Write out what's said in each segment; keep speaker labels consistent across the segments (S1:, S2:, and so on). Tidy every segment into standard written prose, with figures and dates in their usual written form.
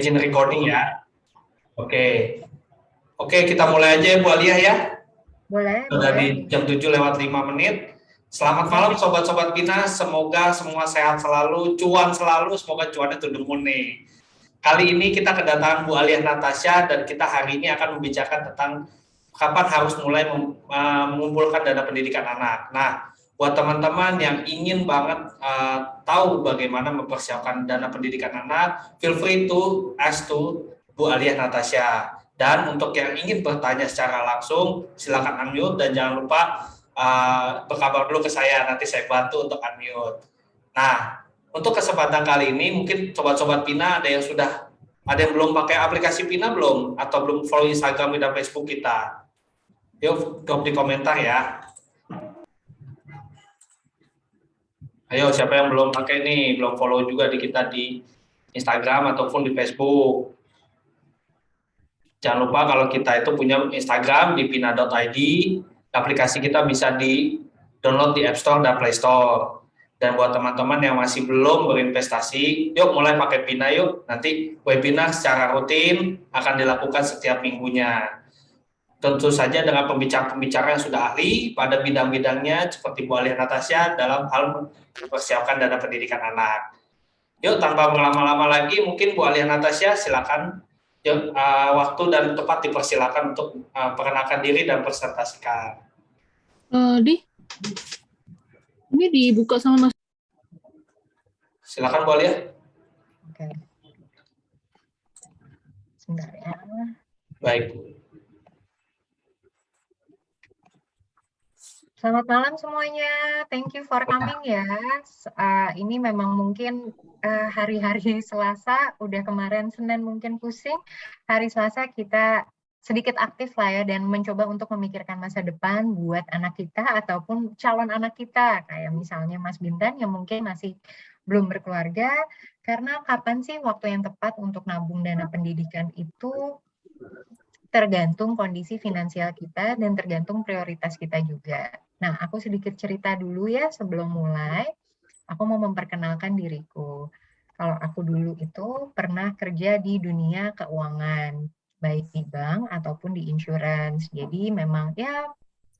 S1: Izin recording ya. Oke. Oke, kita mulai aja ya Bu Alia ya.
S2: Boleh.
S1: Sudah di jam 7:05. Selamat malam sobat-sobat Bina, semoga semua sehat selalu, cuan selalu, semoga cuannya to the moon nih. Kali ini kita kedatangan Bu Alia Natasha dan kita hari ini akan membicarakan tentang kapan harus mulai mengumpulkan dana pendidikan anak. Nah, buat teman-teman yang ingin banget tahu bagaimana mempersiapkan dana pendidikan anak, feel free to ask to Bu Alia Natasha. Dan untuk yang ingin bertanya secara langsung, silakan unmute dan jangan lupa berkabar dulu ke saya, nanti saya bantu untuk unmute. Nah, untuk kesempatan kali ini mungkin sobat-sobat Pina ada yang belum pakai aplikasi Pina belum atau belum follow Instagram dan Facebook kita. Yuk drop di komentar ya. Ayo siapa yang belum pakai nih, belum follow juga di kita di Instagram ataupun di Facebook. Jangan lupa kalau kita itu punya Instagram di pina.id, aplikasi kita bisa di-download di App Store dan Play Store. Dan buat teman-teman yang masih belum berinvestasi, yuk mulai pakai Pina yuk. Nanti webinar secara rutin akan dilakukan setiap minggunya. Tentu saja dengan pembicara-pembicara yang sudah ahli pada bidang-bidangnya seperti Bu Alia Natasha dalam hal mempersiapkan dana pendidikan anak. Yuk tanpa berlama-lama lagi, mungkin Bu Alia Natasha silakan. Yuk, waktu dan tempat dipersilakan untuk perkenalkan diri dan presentasikan.
S3: Ini dibuka sama Mas.
S1: Silakan Bu Alia.
S2: Oke. Sebentar ya.
S1: Baik.
S2: Selamat malam semuanya. Thank you for coming ya. Ini memang mungkin hari-hari Selasa, udah kemarin Senin mungkin pusing. Hari Selasa kita sedikit aktif lah ya dan mencoba untuk memikirkan masa depan buat anak kita ataupun calon anak kita. Kayak misalnya Mas Bintan yang mungkin masih belum berkeluarga. Karena kapan sih waktu yang tepat untuk nabung dana pendidikan itu tergantung kondisi finansial kita dan tergantung prioritas kita juga. Nah, aku sedikit cerita dulu ya sebelum mulai. Aku mau memperkenalkan diriku. Kalau aku dulu itu pernah kerja di dunia keuangan, baik di bank ataupun di insurance. Jadi memang ya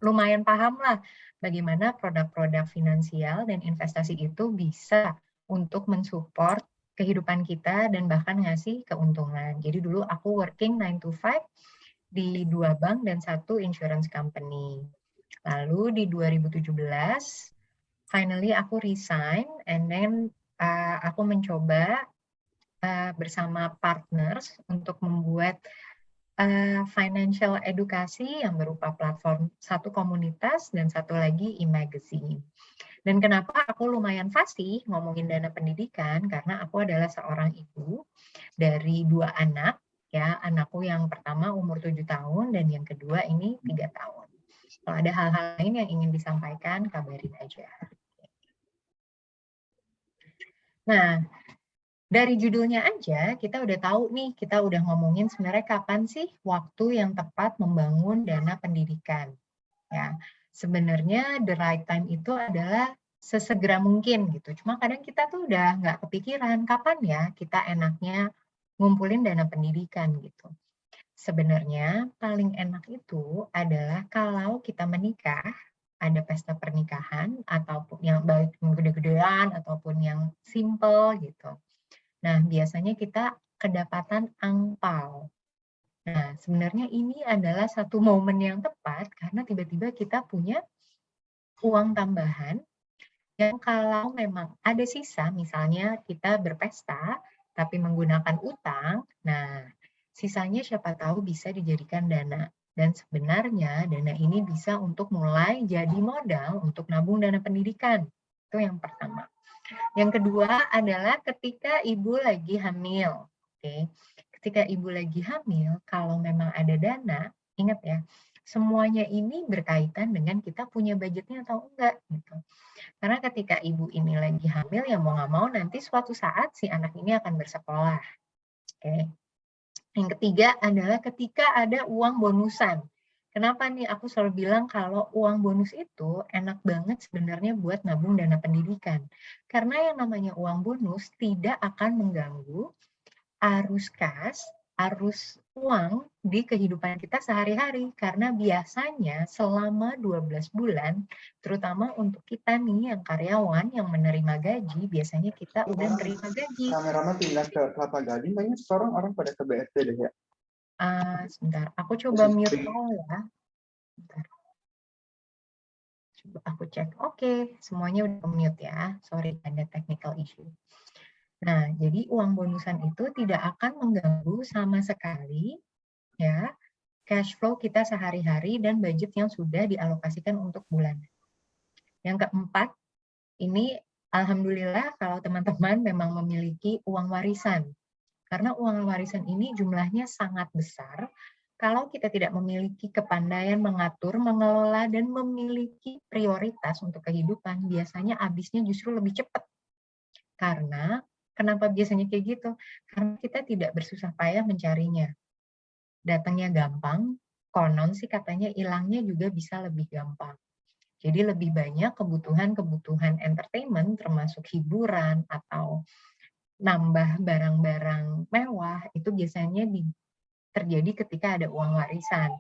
S2: lumayan paham lah bagaimana produk-produk finansial dan investasi itu bisa untuk mensupport kehidupan kita dan bahkan ngasih keuntungan. Jadi dulu aku working 9 to 5 di 2 bank dan 1 insurance company. Lalu di 2017, finally aku resign and then aku mencoba bersama partners untuk membuat financial edukasi yang berupa platform, 1 komunitas dan 1 lagi e-magazine. Dan kenapa aku lumayan fasih ngomongin dana pendidikan, karena aku adalah seorang ibu dari 2 anak, ya, anakku yang pertama umur 7 tahun dan yang kedua ini 3 tahun. Kalau ada hal-hal lain yang ingin disampaikan, kabarin aja. Nah, dari judulnya aja kita udah tahu nih, kita udah ngomongin sebenarnya kapan sih waktu yang tepat membangun dana pendidikan. Ya, sebenarnya the right time itu adalah sesegera mungkin gitu. Cuma kadang kita tuh udah nggak kepikiran kapan ya kita enaknya ngumpulin dana pendidikan gitu. Sebenarnya paling enak itu adalah kalau kita menikah, ada pesta pernikahan ataupun yang baik yang gede-gedean ataupun yang simple gitu. Nah, biasanya kita kedapatan angpau. Nah, sebenarnya ini adalah satu momen yang tepat karena tiba-tiba kita punya uang tambahan yang kalau memang ada sisa, misalnya kita berpesta tapi menggunakan utang, nah sisanya siapa tahu bisa dijadikan dana. Dan sebenarnya dana ini bisa untuk mulai jadi modal untuk nabung dana pendidikan. Itu yang pertama. Yang kedua adalah ketika ibu lagi hamil. Oke. Ketika ibu lagi hamil, kalau memang ada dana, ingat ya, semuanya ini berkaitan dengan kita punya budgetnya atau enggak gitu. Karena ketika ibu ini lagi hamil, ya mau nggak mau nanti suatu saat si anak ini akan bersekolah. Oke. Yang ketiga adalah ketika ada uang bonusan. Kenapa nih aku selalu bilang kalau uang bonus itu enak banget sebenarnya buat nabung dana pendidikan. Karena yang namanya uang bonus tidak akan mengganggu arus kas, arus uang di kehidupan kita sehari-hari. Karena biasanya selama 12 bulan, terutama untuk kita nih yang karyawan yang menerima gaji, biasanya kita udah menerima gaji.
S4: Rame-rame pindah ke Kelapa Gading, kayaknya sekarang orang pada ke BSD deh ya.
S2: Sebentar, aku coba mute all ya. Bentar. Coba aku cek. Oke, semuanya udah mute ya. Sorry, ada technical issue. Nah, jadi uang bonusan itu tidak akan mengganggu sama sekali ya cash flow kita sehari-hari dan budget yang sudah dialokasikan untuk bulan. Yang keempat, ini alhamdulillah kalau teman-teman memang memiliki uang warisan. Karena uang warisan ini jumlahnya sangat besar. Kalau kita tidak memiliki kepandaian mengatur, mengelola, dan memiliki prioritas untuk kehidupan, biasanya habisnya justru lebih cepat. Karena kenapa biasanya kayak gitu? Karena kita tidak bersusah payah mencarinya. Datangnya gampang, konon sih katanya hilangnya juga bisa lebih gampang. Jadi lebih banyak kebutuhan-kebutuhan entertainment, termasuk hiburan atau nambah barang-barang mewah, itu biasanya terjadi ketika ada uang warisan.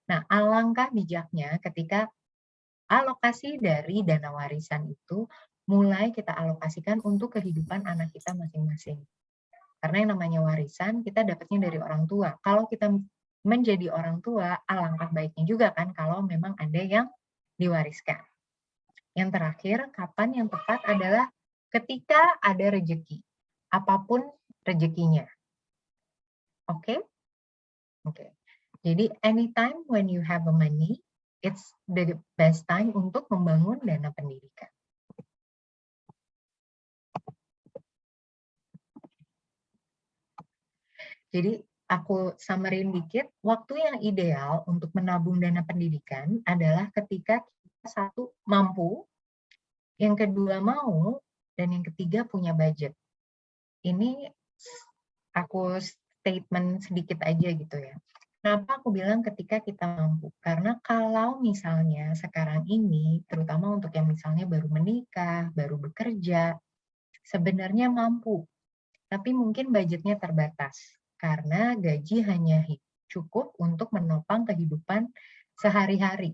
S2: Nah, alangkah bijaknya ketika alokasi dari dana warisan itu mulai kita alokasikan untuk kehidupan anak kita masing-masing. Karena yang namanya warisan kita dapatnya dari orang tua. Kalau kita menjadi orang tua, alangkah baiknya juga kan kalau memang ada yang diwariskan. Yang terakhir, kapan yang tepat adalah ketika ada rezeki. Apapun rezekinya. Oke? Oke. Jadi anytime when you have a money, it's the best time untuk membangun dana pendidikan. Jadi aku summarin dikit, waktu yang ideal untuk menabung dana pendidikan adalah ketika kita satu mampu, yang kedua mau, dan yang ketiga punya budget. Ini aku statement sedikit aja gitu ya. Kenapa aku bilang ketika kita mampu? Karena kalau misalnya sekarang ini, terutama untuk yang misalnya baru menikah, baru bekerja, sebenarnya mampu, tapi mungkin budgetnya terbatas. Karena gaji hanya cukup untuk menopang kehidupan sehari-hari.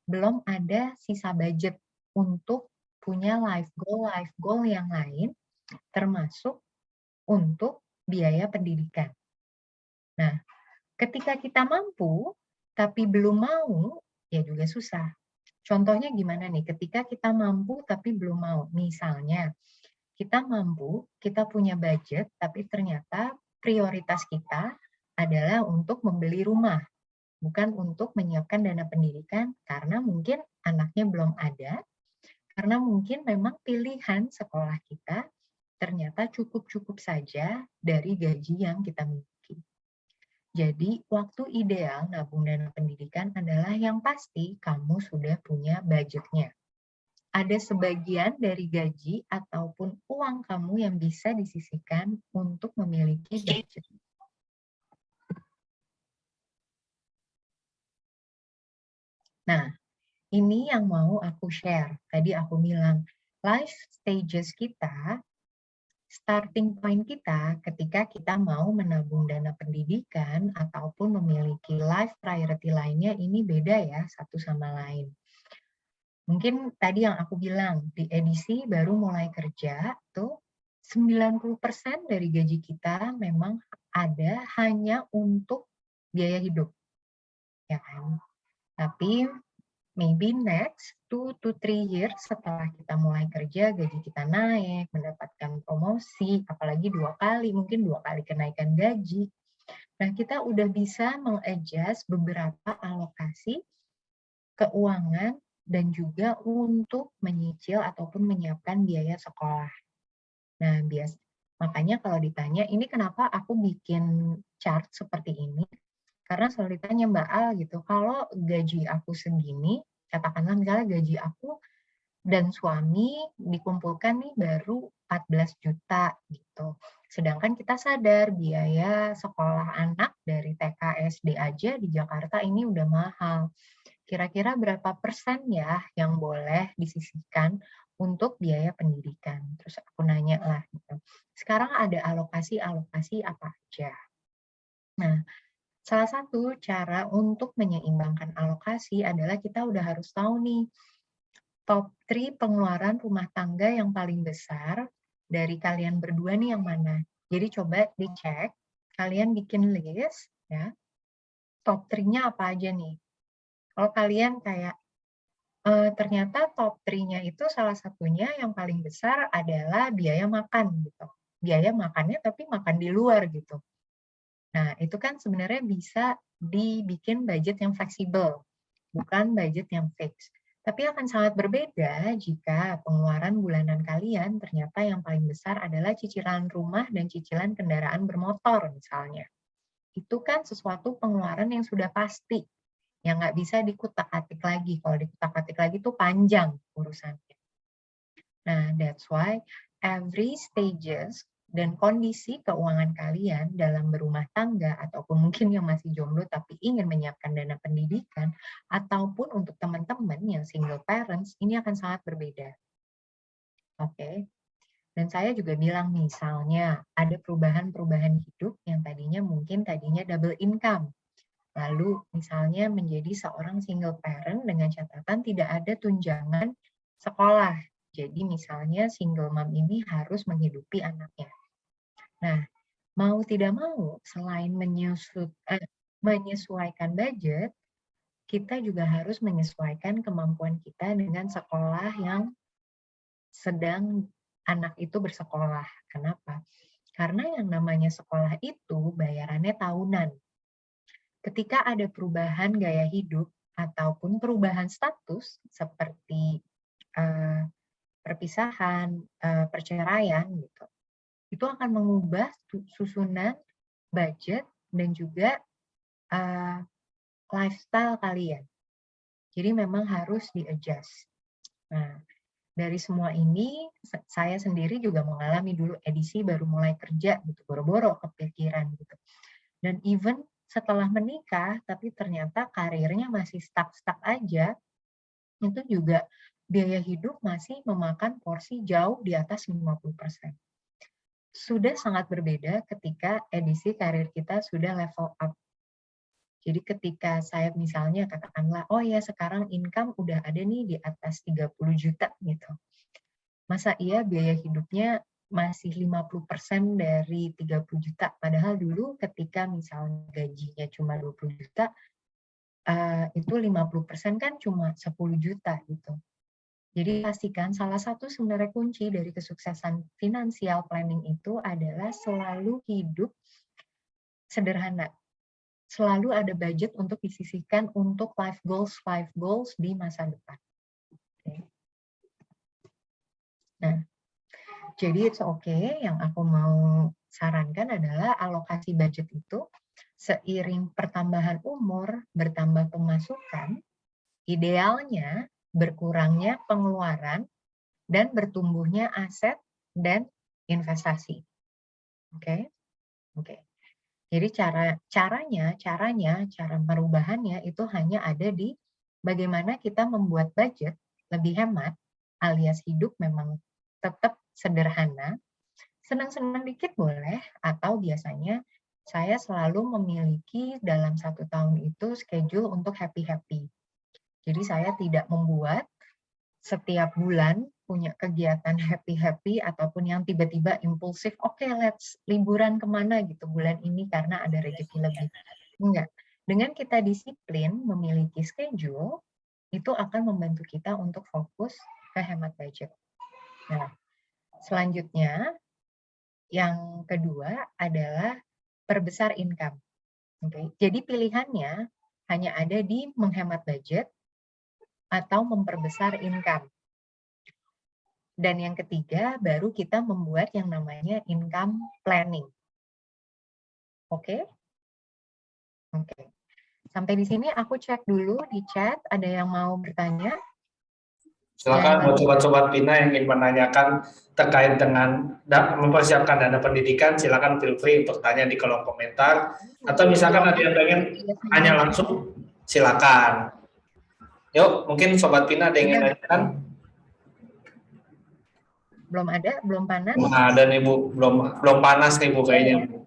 S2: Belum ada sisa budget untuk punya life goal yang lain, termasuk untuk biaya pendidikan. Nah, ketika kita mampu, tapi belum mau, ya juga susah. Contohnya gimana nih? Ketika kita mampu, tapi belum mau. Misalnya, kita mampu, kita punya budget, tapi ternyata prioritas kita adalah untuk membeli rumah, bukan untuk menyiapkan dana pendidikan, karena mungkin anaknya belum ada, karena mungkin memang pilihan sekolah kita ternyata cukup-cukup saja dari gaji yang kita miliki. Jadi, waktu ideal nabung dana pendidikan adalah yang pasti kamu sudah punya budgetnya. Ada sebagian dari gaji ataupun uang kamu yang bisa disisihkan untuk memiliki budget. Nah, ini yang mau aku share. Tadi aku bilang, life stages kita, starting point kita ketika kita mau menabung dana pendidikan ataupun memiliki life priority lainnya, ini beda ya satu sama lain. Mungkin tadi yang aku bilang, di edisi baru mulai kerja, tuh 90% dari gaji kita memang ada hanya untuk biaya hidup. Ya kan? Tapi maybe next 2 to 3 years setelah kita mulai kerja, gaji kita naik, mendapatkan promosi, apalagi 2 kali, mungkin 2 kali kenaikan gaji. Nah, kita udah bisa meng-adjust beberapa alokasi keuangan dan juga untuk menyicil ataupun menyiapkan biaya sekolah. Nah, makanya kalau ditanya, ini kenapa aku bikin chart seperti ini? Karena selalu ditanya Mbak Al gitu, kalau gaji aku segini, katakanlah misalnya gaji aku dan suami dikumpulkan nih baru 14 juta gitu. Sedangkan kita sadar biaya sekolah anak dari TK SD aja di Jakarta ini udah mahal. Kira-kira berapa persen ya yang boleh disisihkan untuk biaya pendidikan. Terus aku nanya lah, gitu. Sekarang ada alokasi-alokasi apa aja? Nah, salah satu cara untuk menyeimbangkan alokasi adalah kita udah harus tahu nih, top 3 pengeluaran rumah tangga yang paling besar dari kalian berdua nih yang mana? Jadi coba dicek, kalian bikin list ya, top 3-nya apa aja nih? Kalau kalian kayak ternyata top 3-nya itu salah satunya yang paling besar adalah biaya makan gitu. Biaya makannya tapi makan di luar gitu. Nah, itu kan sebenarnya bisa dibikin budget yang fleksibel, bukan budget yang fix. Tapi akan sangat berbeda jika pengeluaran bulanan kalian ternyata yang paling besar adalah cicilan rumah dan cicilan kendaraan bermotor misalnya. Itu kan sesuatu pengeluaran yang sudah pasti, yang nggak bisa dikutak-atik lagi. Kalau dikutak-atik lagi itu panjang urusannya. Nah, that's why every stages dan kondisi keuangan kalian dalam berumah tangga, ataupun mungkin yang masih jomblo tapi ingin menyiapkan dana pendidikan, ataupun untuk teman-teman yang single parents, ini akan sangat berbeda. Oke. Dan saya juga bilang misalnya ada perubahan-perubahan hidup yang tadinya double income. Lalu misalnya menjadi seorang single parent dengan catatan tidak ada tunjangan sekolah. Jadi misalnya single mom ini harus menghidupi anaknya. Nah, mau tidak mau selain menyesuaikan budget, kita juga harus menyesuaikan kemampuan kita dengan sekolah yang sedang anak itu bersekolah. Kenapa? Karena yang namanya sekolah itu bayarannya tahunan. Ketika ada perubahan gaya hidup ataupun perubahan status seperti perpisahan, perceraian gitu, itu akan mengubah susunan budget dan juga lifestyle kalian. Jadi memang harus di-adjust. Nah, dari semua ini saya sendiri juga mengalami dulu edisi baru mulai kerja gitu, boro-boro kepikiran gitu. Dan even setelah menikah, tapi ternyata karirnya masih stuck aja, itu juga biaya hidup masih memakan porsi jauh di atas 50%. Sudah sangat berbeda ketika edisi karir kita sudah level up. Jadi ketika saya misalnya katakanlah, oh ya sekarang income udah ada nih di atas 30 juta gitu. Masa iya biaya hidupnya masih 50% dari 30 juta. Padahal dulu ketika misalnya gajinya cuma 20 juta, itu 50% kan cuma 10 juta gitu. Jadi pastikan salah satu sebenarnya kunci dari kesuksesan financial planning itu adalah selalu hidup sederhana. Selalu ada budget untuk disisihkan untuk life goals di masa depan. Okay. Nah, jadi it's okay, yang aku mau sarankan adalah alokasi budget itu seiring pertambahan umur, bertambah pemasukan, idealnya berkurangnya pengeluaran dan bertumbuhnya aset dan investasi. Oke? Oke. Jadi cara perubahannya itu hanya ada di bagaimana kita membuat budget lebih hemat, alias hidup memang tetap sederhana, senang-senang dikit boleh, atau biasanya saya selalu memiliki dalam 1 tahun itu schedule untuk happy-happy. Jadi saya tidak membuat setiap bulan punya kegiatan happy-happy ataupun yang tiba-tiba impulsif, oke, let's liburan kemana gitu bulan ini karena ada rezeki lebih. Enggak. Dengan kita disiplin memiliki schedule, itu akan membantu kita untuk fokus ke hemat budget. Nah, selanjutnya, yang kedua adalah perbesar income. Okay. Jadi pilihannya hanya ada di menghemat budget atau memperbesar income. Dan yang ketiga, baru kita membuat yang namanya income planning. Oke? Oke. Sampai di sini aku cek dulu di chat, ada yang mau bertanya?
S1: Silakan buat sobat-sobat Pina yang ingin menanyakan terkait dengan mempersiapkan dana pendidikan, silakan feel free untuk tanya di kolom komentar. Atau misalkan ada yang pengen tanya langsung, silakan. Yuk, mungkin sobat Pina ada yang ingin menanyakan?
S2: Belum ada, belum panas?
S1: Belum ada nih Bu, belum panas nih Bu kayaknya. Bu.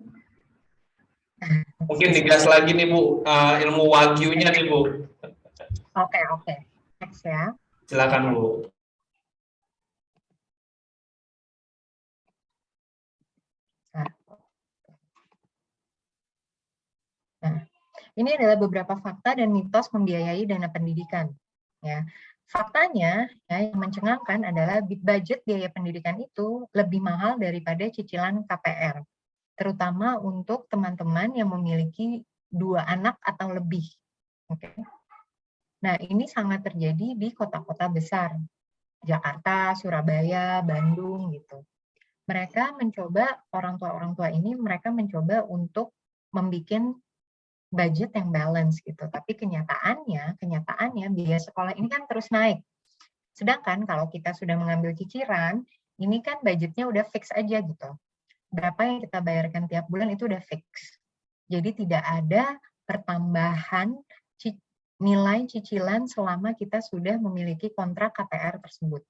S1: Mungkin digas lagi nih Bu, ilmu wagyunya nih Bu.
S2: Oke. Next ya.
S1: Silakan Bu.
S2: Nah, ini adalah beberapa fakta dan mitos membiayai dana pendidikan. Ya, faktanya ya, yang mencengangkan adalah budget biaya pendidikan itu lebih mahal daripada cicilan KPR, terutama untuk teman-teman yang memiliki 2 anak atau lebih. Oke. Nah, ini sangat terjadi di kota-kota besar, Jakarta, Surabaya, Bandung gitu. Mereka mencoba, orang tua ini mereka mencoba untuk membuat budget yang balance gitu. Tapi kenyataannya biaya sekolah ini kan terus naik. Sedangkan kalau kita sudah mengambil cicilan, ini kan budgetnya udah fix aja gitu. Berapa yang kita bayarkan tiap bulan itu udah fix. Jadi tidak ada pertambahan nilai cicilan selama kita sudah memiliki kontrak KPR tersebut.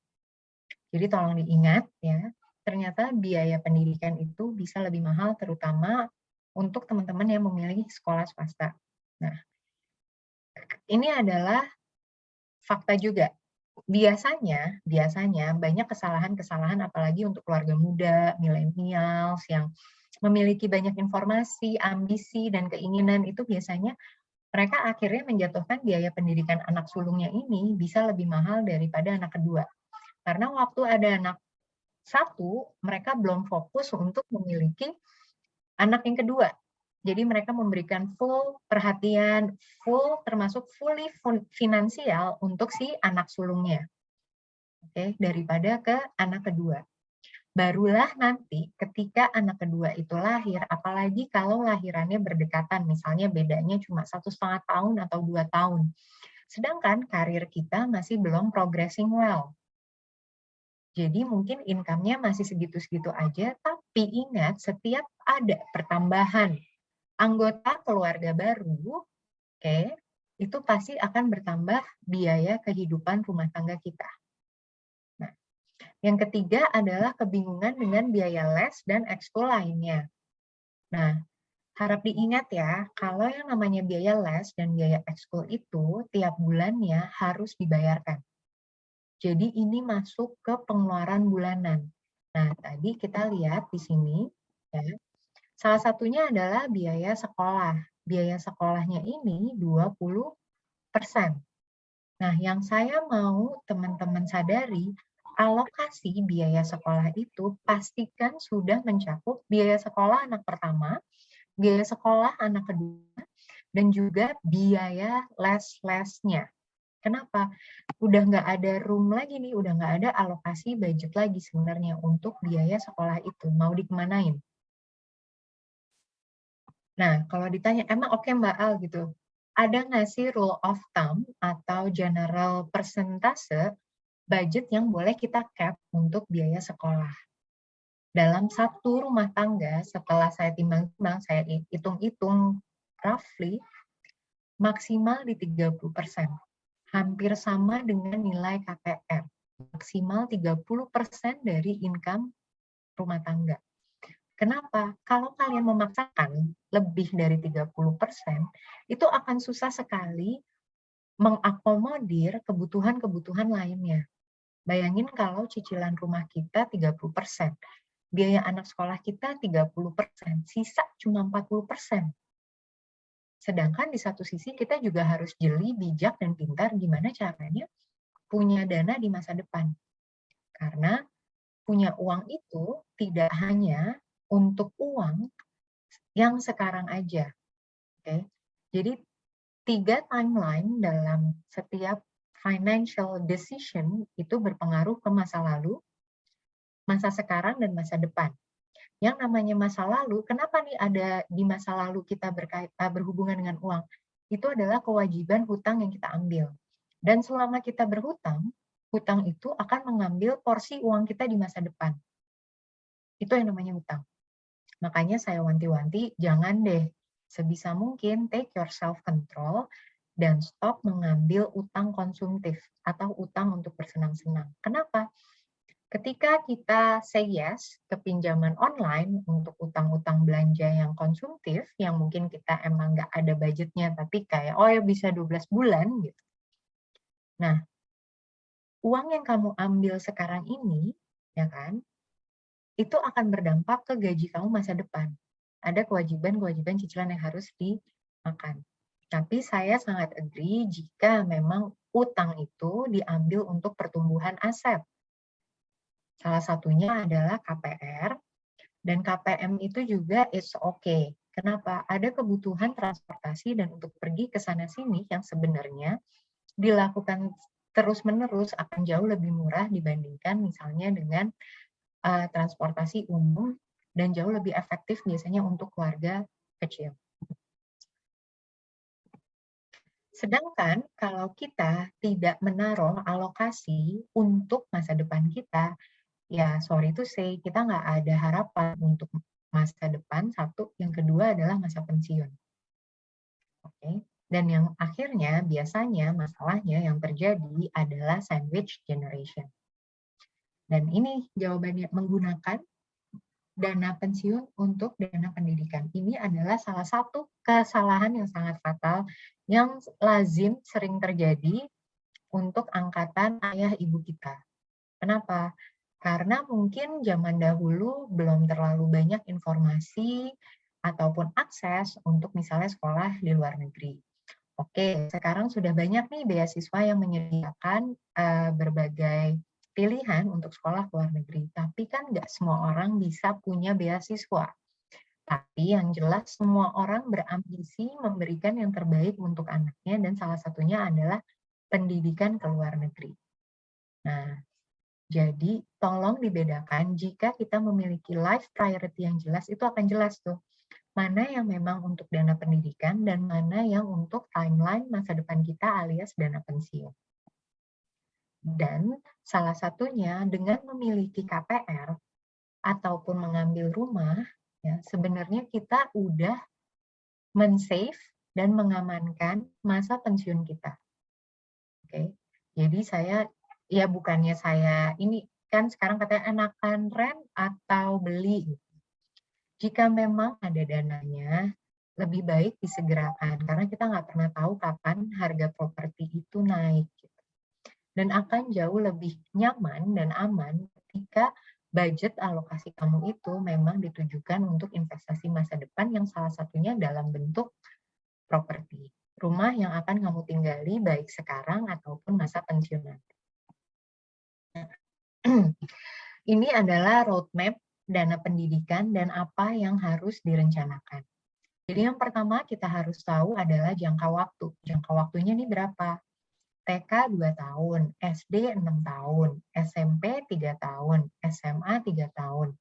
S2: Jadi tolong diingat ya, ternyata biaya pendidikan itu bisa lebih mahal terutama untuk teman-teman yang memilih sekolah swasta. Nah, ini adalah fakta juga. Biasanya banyak kesalahan-kesalahan apalagi untuk keluarga muda, milenials yang memiliki banyak informasi, ambisi, dan keinginan itu biasanya mereka akhirnya menjatuhkan biaya pendidikan anak sulungnya ini bisa lebih mahal daripada anak kedua. Karena waktu ada anak satu, mereka belum fokus untuk memiliki anak yang kedua. Jadi mereka memberikan full perhatian, termasuk fully finansial untuk si anak sulungnya. Oke, daripada ke anak kedua. Barulah nanti ketika anak kedua itu lahir, apalagi kalau lahirannya berdekatan, misalnya bedanya cuma 1,5 tahun atau 2 tahun. Sedangkan karir kita masih belum progressing well. Jadi mungkin income-nya masih segitu-segitu aja, tapi ingat setiap ada pertambahan anggota keluarga baru, oke, itu pasti akan bertambah biaya kehidupan rumah tangga kita. Nah, yang ketiga adalah kebingungan dengan biaya les dan ekskul lainnya. Nah, harap diingat ya, kalau yang namanya biaya les dan biaya ekskul itu tiap bulannya harus dibayarkan. Jadi ini masuk ke pengeluaran bulanan. Nah, tadi kita lihat di sini, ya, salah satunya adalah biaya sekolah. Biaya sekolahnya ini 20%. Nah, yang saya mau teman-teman sadari, alokasi biaya sekolah itu pastikan sudah mencakup biaya sekolah anak pertama, biaya sekolah anak kedua, dan juga biaya les-lesnya. Kenapa? Udah nggak ada room lagi nih, udah nggak ada alokasi budget lagi sebenarnya untuk biaya sekolah itu. Mau dikemanain? Nah, kalau ditanya, emang oke Mbak Al gitu, ada nggak sih rule of thumb atau general persentase budget yang boleh kita cap untuk biaya sekolah? Dalam satu rumah tangga, setelah saya timbang-timbang, saya hitung-hitung roughly, maksimal di 30%. Hampir sama dengan nilai KPR. Maksimal 30% dari income rumah tangga. Kenapa? Kalau kalian memaksakan lebih dari 30%, itu akan susah sekali mengakomodir kebutuhan-kebutuhan lainnya. Bayangin kalau cicilan rumah kita 30%, biaya anak sekolah kita 30%, sisa cuma 40%. Sedangkan di satu sisi kita juga harus jeli, bijak, dan pintar gimana caranya punya dana di masa depan. Karena punya uang itu tidak hanya untuk uang yang sekarang aja. Oke. Jadi 3 timeline dalam setiap financial decision itu berpengaruh ke masa lalu, masa sekarang, dan masa depan. Yang namanya masa lalu, kenapa nih ada di masa lalu kita berhubungan dengan uang? Itu adalah kewajiban hutang yang kita ambil. Dan selama kita berhutang, hutang itu akan mengambil porsi uang kita di masa depan. Itu yang namanya hutang. Makanya saya wanti-wanti, jangan deh sebisa mungkin take your self control dan stop mengambil utang konsumtif atau utang untuk bersenang-senang. Kenapa? Ketika kita say yes ke pinjaman online untuk utang-utang belanja yang konsumtif, yang mungkin kita emang nggak ada budgetnya, tapi kayak, oh ya bisa 12 bulan gitu. Nah, uang yang kamu ambil sekarang ini, ya kan, itu akan berdampak ke gaji kamu masa depan. Ada kewajiban-kewajiban cicilan yang harus dimakan. Tapi saya sangat agree jika memang utang itu diambil untuk pertumbuhan aset. Salah satunya adalah KPR, dan KPM itu juga it's okay. Kenapa? Ada kebutuhan transportasi dan untuk pergi ke sana-sini yang sebenarnya dilakukan terus-menerus akan jauh lebih murah dibandingkan misalnya dengan transportasi umum dan jauh lebih efektif biasanya untuk keluarga kecil. Sedangkan kalau kita tidak menaruh alokasi untuk masa depan kita, ya sorry to say, kita nggak ada harapan untuk masa depan, satu. Yang kedua adalah masa pensiun. Oke. Dan yang akhirnya biasanya masalahnya yang terjadi adalah sandwich generation. Dan ini jawabannya menggunakan dana pensiun untuk dana pendidikan. Ini adalah salah satu kesalahan yang sangat fatal yang lazim sering terjadi untuk angkatan ayah ibu kita. Kenapa? Karena mungkin zaman dahulu belum terlalu banyak informasi ataupun akses untuk misalnya sekolah di luar negeri. Oke, sekarang sudah banyak nih beasiswa yang menyediakan berbagai pilihan untuk sekolah ke luar negeri. Tapi kan nggak semua orang bisa punya beasiswa. Tapi yang jelas semua orang berambisi memberikan yang terbaik untuk anaknya dan salah satunya adalah pendidikan ke luar negeri. Nah, jadi tolong dibedakan jika kita memiliki life priority yang jelas, itu akan jelas tuh. Mana yang memang untuk dana pendidikan dan mana yang untuk timeline masa depan kita alias dana pensiun. Dan salah satunya dengan memiliki KPR ataupun mengambil rumah, ya, sebenarnya kita udah men-save dan mengamankan masa pensiun kita. Oke. Jadi ya bukannya saya ini kan sekarang katanya enakan rent atau beli. Jika memang ada dananya, lebih baik disegerakan karena kita nggak pernah tahu kapan harga properti itu naik. Dan akan jauh lebih nyaman dan aman ketika budget alokasi kamu itu memang ditujukan untuk investasi masa depan yang salah satunya dalam bentuk properti. Rumah yang akan kamu tinggali baik sekarang ataupun masa pensiun nanti. Ini adalah roadmap dana pendidikan dan apa yang harus direncanakan. Jadi yang pertama kita harus tahu adalah jangka waktu. Jangka waktunya ini berapa? TK 2 tahun, SD 6 tahun, SMP 3 tahun, SMA 3 tahun,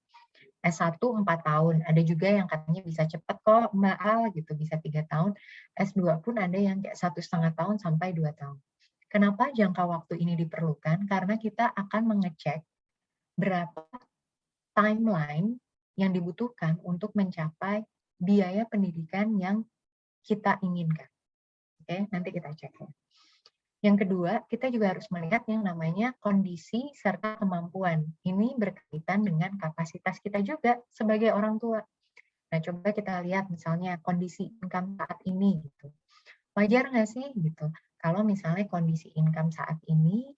S2: S1 4 tahun. Ada juga yang katanya bisa cepat kok Mbak Al gitu, bisa 3 tahun. S2 pun ada yang kayak 1,5 tahun sampai 2 tahun. Kenapa jangka waktu ini diperlukan? Karena kita akan mengecek berapa timeline yang dibutuhkan untuk mencapai biaya pendidikan yang kita inginkan. Oke, nanti kita cek ya. Yang kedua, kita juga harus melihat yang namanya kondisi serta kemampuan. Ini berkaitan dengan kapasitas kita juga sebagai orang tua. Nah, coba kita lihat misalnya kondisi income saat ini gitu. Wajar nggak sih gitu? Kalau misalnya kondisi income saat ini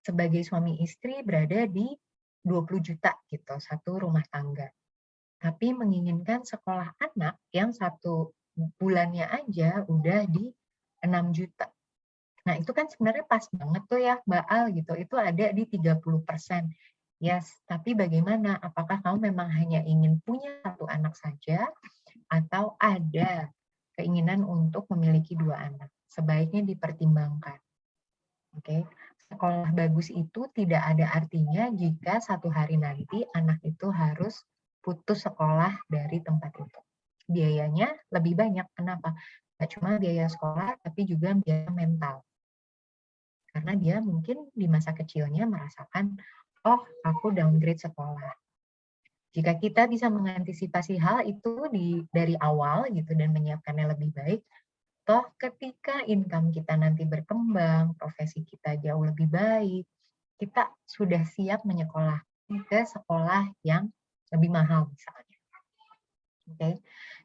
S2: sebagai suami istri berada di 20 juta gitu, satu rumah tangga. Tapi menginginkan sekolah anak yang 1 bulannya aja udah di 6 juta. Nah, itu kan sebenarnya pas banget tuh ya, Mbak Al gitu. Itu ada di 30%. Yes, tapi bagaimana? Apakah kamu memang hanya ingin punya 1 anak saja atau ada keinginan untuk memiliki 2 anak? Sebaiknya dipertimbangkan. Oke. Sekolah bagus itu tidak ada artinya jika satu hari nanti anak itu harus putus sekolah dari tempat itu. Biayanya lebih banyak. Kenapa? Nggak cuma biaya sekolah, tapi juga biaya mental. Karena dia mungkin di masa kecilnya merasakan, oh aku downgrade sekolah. Jika kita bisa mengantisipasi hal itu dari awal gitu dan menyiapkannya lebih baik, toh ketika income kita nanti berkembang, profesi kita jauh lebih baik, kita sudah siap menyekolahkan ke sekolah yang lebih mahal misalnya. Oke,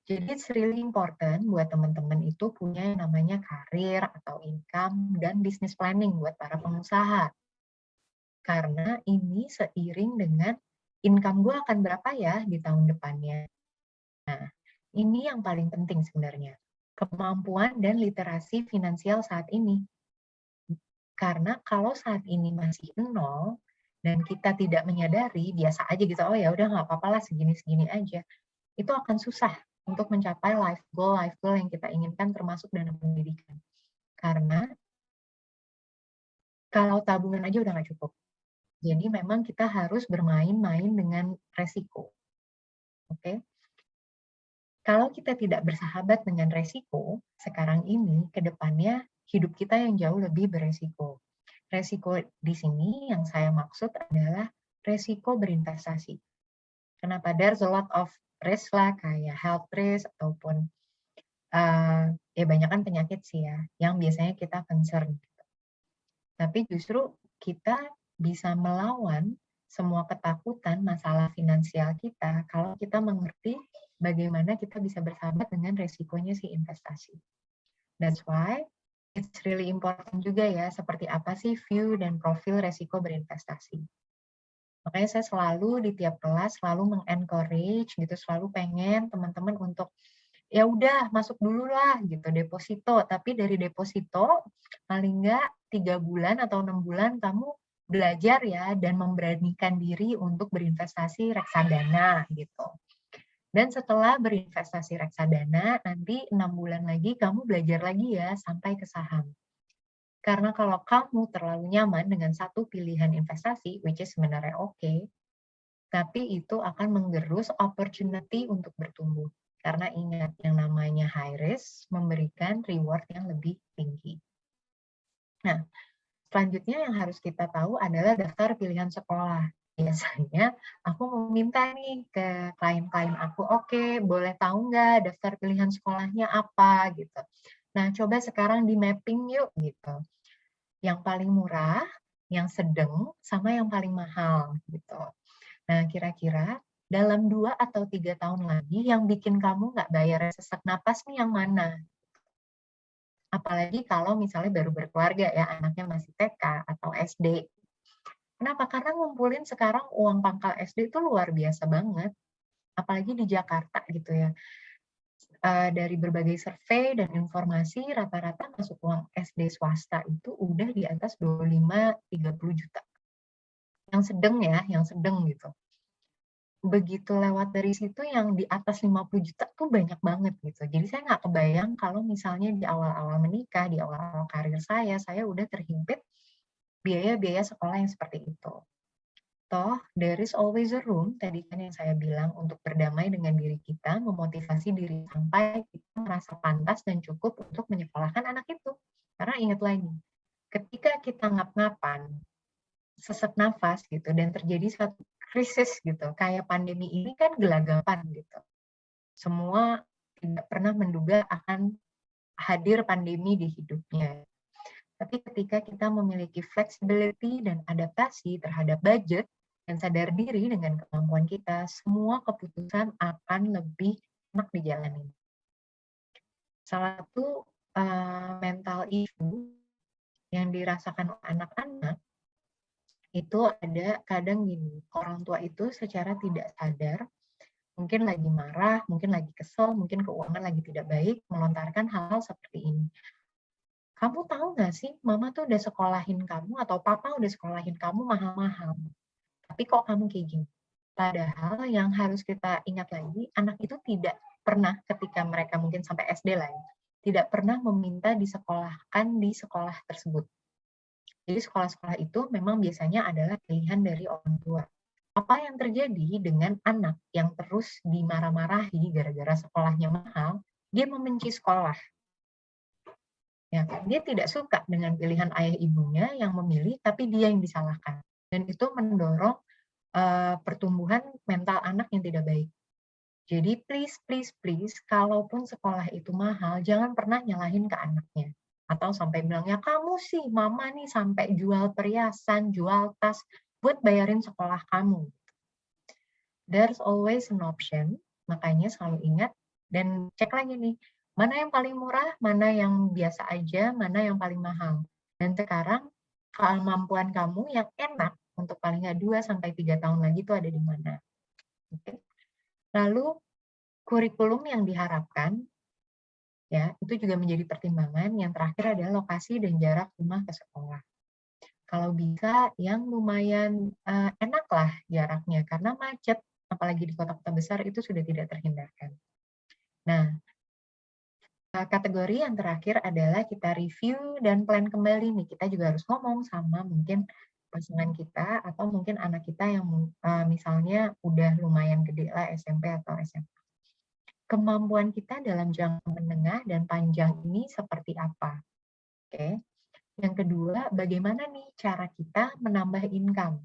S2: jadi it's really important buat teman-teman itu punya yang namanya karir atau income dan business planning buat para pengusaha. Karena ini seiring dengan income gue akan berapa ya di tahun depannya. Nah, ini yang paling penting sebenarnya. Kemampuan dan literasi finansial saat ini. Karena kalau saat ini masih nol, dan kita tidak menyadari, biasa aja gitu, oh ya udah nggak apa-apa lah segini-segini aja, itu akan susah untuk mencapai life goal yang kita inginkan termasuk dana pendidikan. Karena kalau tabungan aja udah nggak cukup. Jadi memang kita harus bermain-main dengan resiko. Oke? Kalau kita tidak bersahabat dengan resiko, sekarang ini, ke depannya hidup kita yang jauh lebih beresiko. Resiko di sini yang saya maksud adalah resiko berinvestasi. Kenapa? There's a lot of risk lah, kayak health risk ataupun ya banyak kan penyakit sih ya, yang biasanya kita concern. Tapi justru kita bisa melawan semua ketakutan masalah finansial kita kalau kita mengerti bagaimana kita bisa bersahabat dengan resikonya si investasi. That's why it's really important juga ya, seperti apa sih view dan profil resiko berinvestasi. Makanya saya selalu di tiap kelas selalu mengencourage gitu, selalu pengen teman-teman untuk ya udah masuk dulu lah gitu deposito, tapi dari deposito paling enggak 3 bulan atau 6 bulan kamu belajar ya dan memberanikan diri untuk berinvestasi reksadana gitu. Dan setelah berinvestasi reksadana, nanti 6 bulan lagi kamu belajar lagi ya sampai ke saham. Karena kalau kamu terlalu nyaman dengan satu pilihan investasi, which is sebenarnya oke, tapi itu akan menggerus opportunity untuk bertumbuh. Karena ingat, yang namanya high risk memberikan reward yang lebih tinggi. Nah, selanjutnya yang harus kita tahu adalah daftar pilihan sekolah. Biasanya aku meminta nih ke klien-klien aku, oke, boleh tahu nggak daftar pilihan sekolahnya apa gitu. Nah, coba sekarang di mapping yuk gitu. Yang paling murah, yang sedang, sama yang paling mahal gitu. Nah, kira-kira dalam 2 atau 3 tahun lagi yang bikin kamu nggak bayar sesak napas nih yang mana? Apalagi kalau misalnya baru berkeluarga ya, anaknya masih TK atau SD. Kenapa? Karena ngumpulin sekarang uang pangkal SD itu luar biasa banget. Apalagi di Jakarta gitu ya. Dari berbagai survei dan informasi, rata-rata masuk uang SD swasta itu udah di atas 25-30 juta. Yang sedang ya, yang sedang gitu. Begitu lewat dari situ yang di atas 50 juta tuh banyak banget gitu. Jadi saya nggak kebayang kalau misalnya di awal-awal menikah, di awal-awal karir saya udah terhimpit biaya-biaya sekolah yang seperti itu. Toh, there is always a room, tadi kan yang saya bilang, untuk berdamai dengan diri kita, memotivasi diri sampai kita merasa pantas dan cukup untuk menyekolahkan anak itu. Karena ingat lagi, ketika kita ngap-ngapan, sesak nafas gitu, dan terjadi suatu krisis gitu, kayak pandemi ini kan gelagapan gitu. Semua tidak pernah menduga akan hadir pandemi di hidupnya. Tapi ketika kita memiliki flexibility dan adaptasi terhadap budget dan sadar diri dengan kemampuan kita, semua keputusan akan lebih enak dijalani. Salah satu mental issue yang dirasakan anak-anak itu ada kadang gini, orang tua itu secara tidak sadar, mungkin lagi marah, mungkin lagi kesel, mungkin keuangan lagi tidak baik, melontarkan hal-hal seperti ini. Kamu tahu nggak sih, mama tuh udah sekolahin kamu atau papa udah sekolahin kamu mahal-mahal. Tapi kok kamu kayak gini? Padahal yang harus kita ingat lagi, anak itu tidak pernah ketika mereka mungkin sampai SD lah ya, tidak pernah meminta disekolahkan di sekolah tersebut. Jadi sekolah-sekolah itu memang biasanya adalah pilihan dari orang tua. Apa yang terjadi dengan anak yang terus dimarah-marahi gara-gara sekolahnya mahal, dia membenci sekolah. Ya, dia tidak suka dengan pilihan ayah ibunya yang memilih, tapi dia yang disalahkan. Dan itu mendorong pertumbuhan mental anak yang tidak baik. Jadi please, kalaupun sekolah itu mahal, jangan pernah nyalahin ke anaknya. Atau sampai bilangnya, kamu sih mama nih sampai jual perhiasan, jual tas buat bayarin sekolah kamu. There's always an option, makanya selalu ingat dan cek lagi nih, mana yang paling murah, mana yang biasa aja, mana yang paling mahal. Dan sekarang kemampuan kamu yang enak untuk paling nggak 2-3 tahun lagi itu ada di mana. Oke. Lalu kurikulum yang diharapkan, ya itu juga menjadi pertimbangan. Yang terakhir adalah lokasi dan jarak rumah ke sekolah. Kalau bisa yang lumayan enak lah jaraknya, karena macet, apalagi di kota-kota besar itu sudah tidak terhindarkan. Nah, kategori yang terakhir adalah kita review dan plan kembali nih. Kita juga harus ngomong sama mungkin pasangan kita atau mungkin anak kita yang misalnya udah lumayan gede lah SMP atau SMA. Kemampuan kita dalam jangka menengah dan panjang ini seperti apa? Oke. Yang kedua, bagaimana nih cara kita menambah income?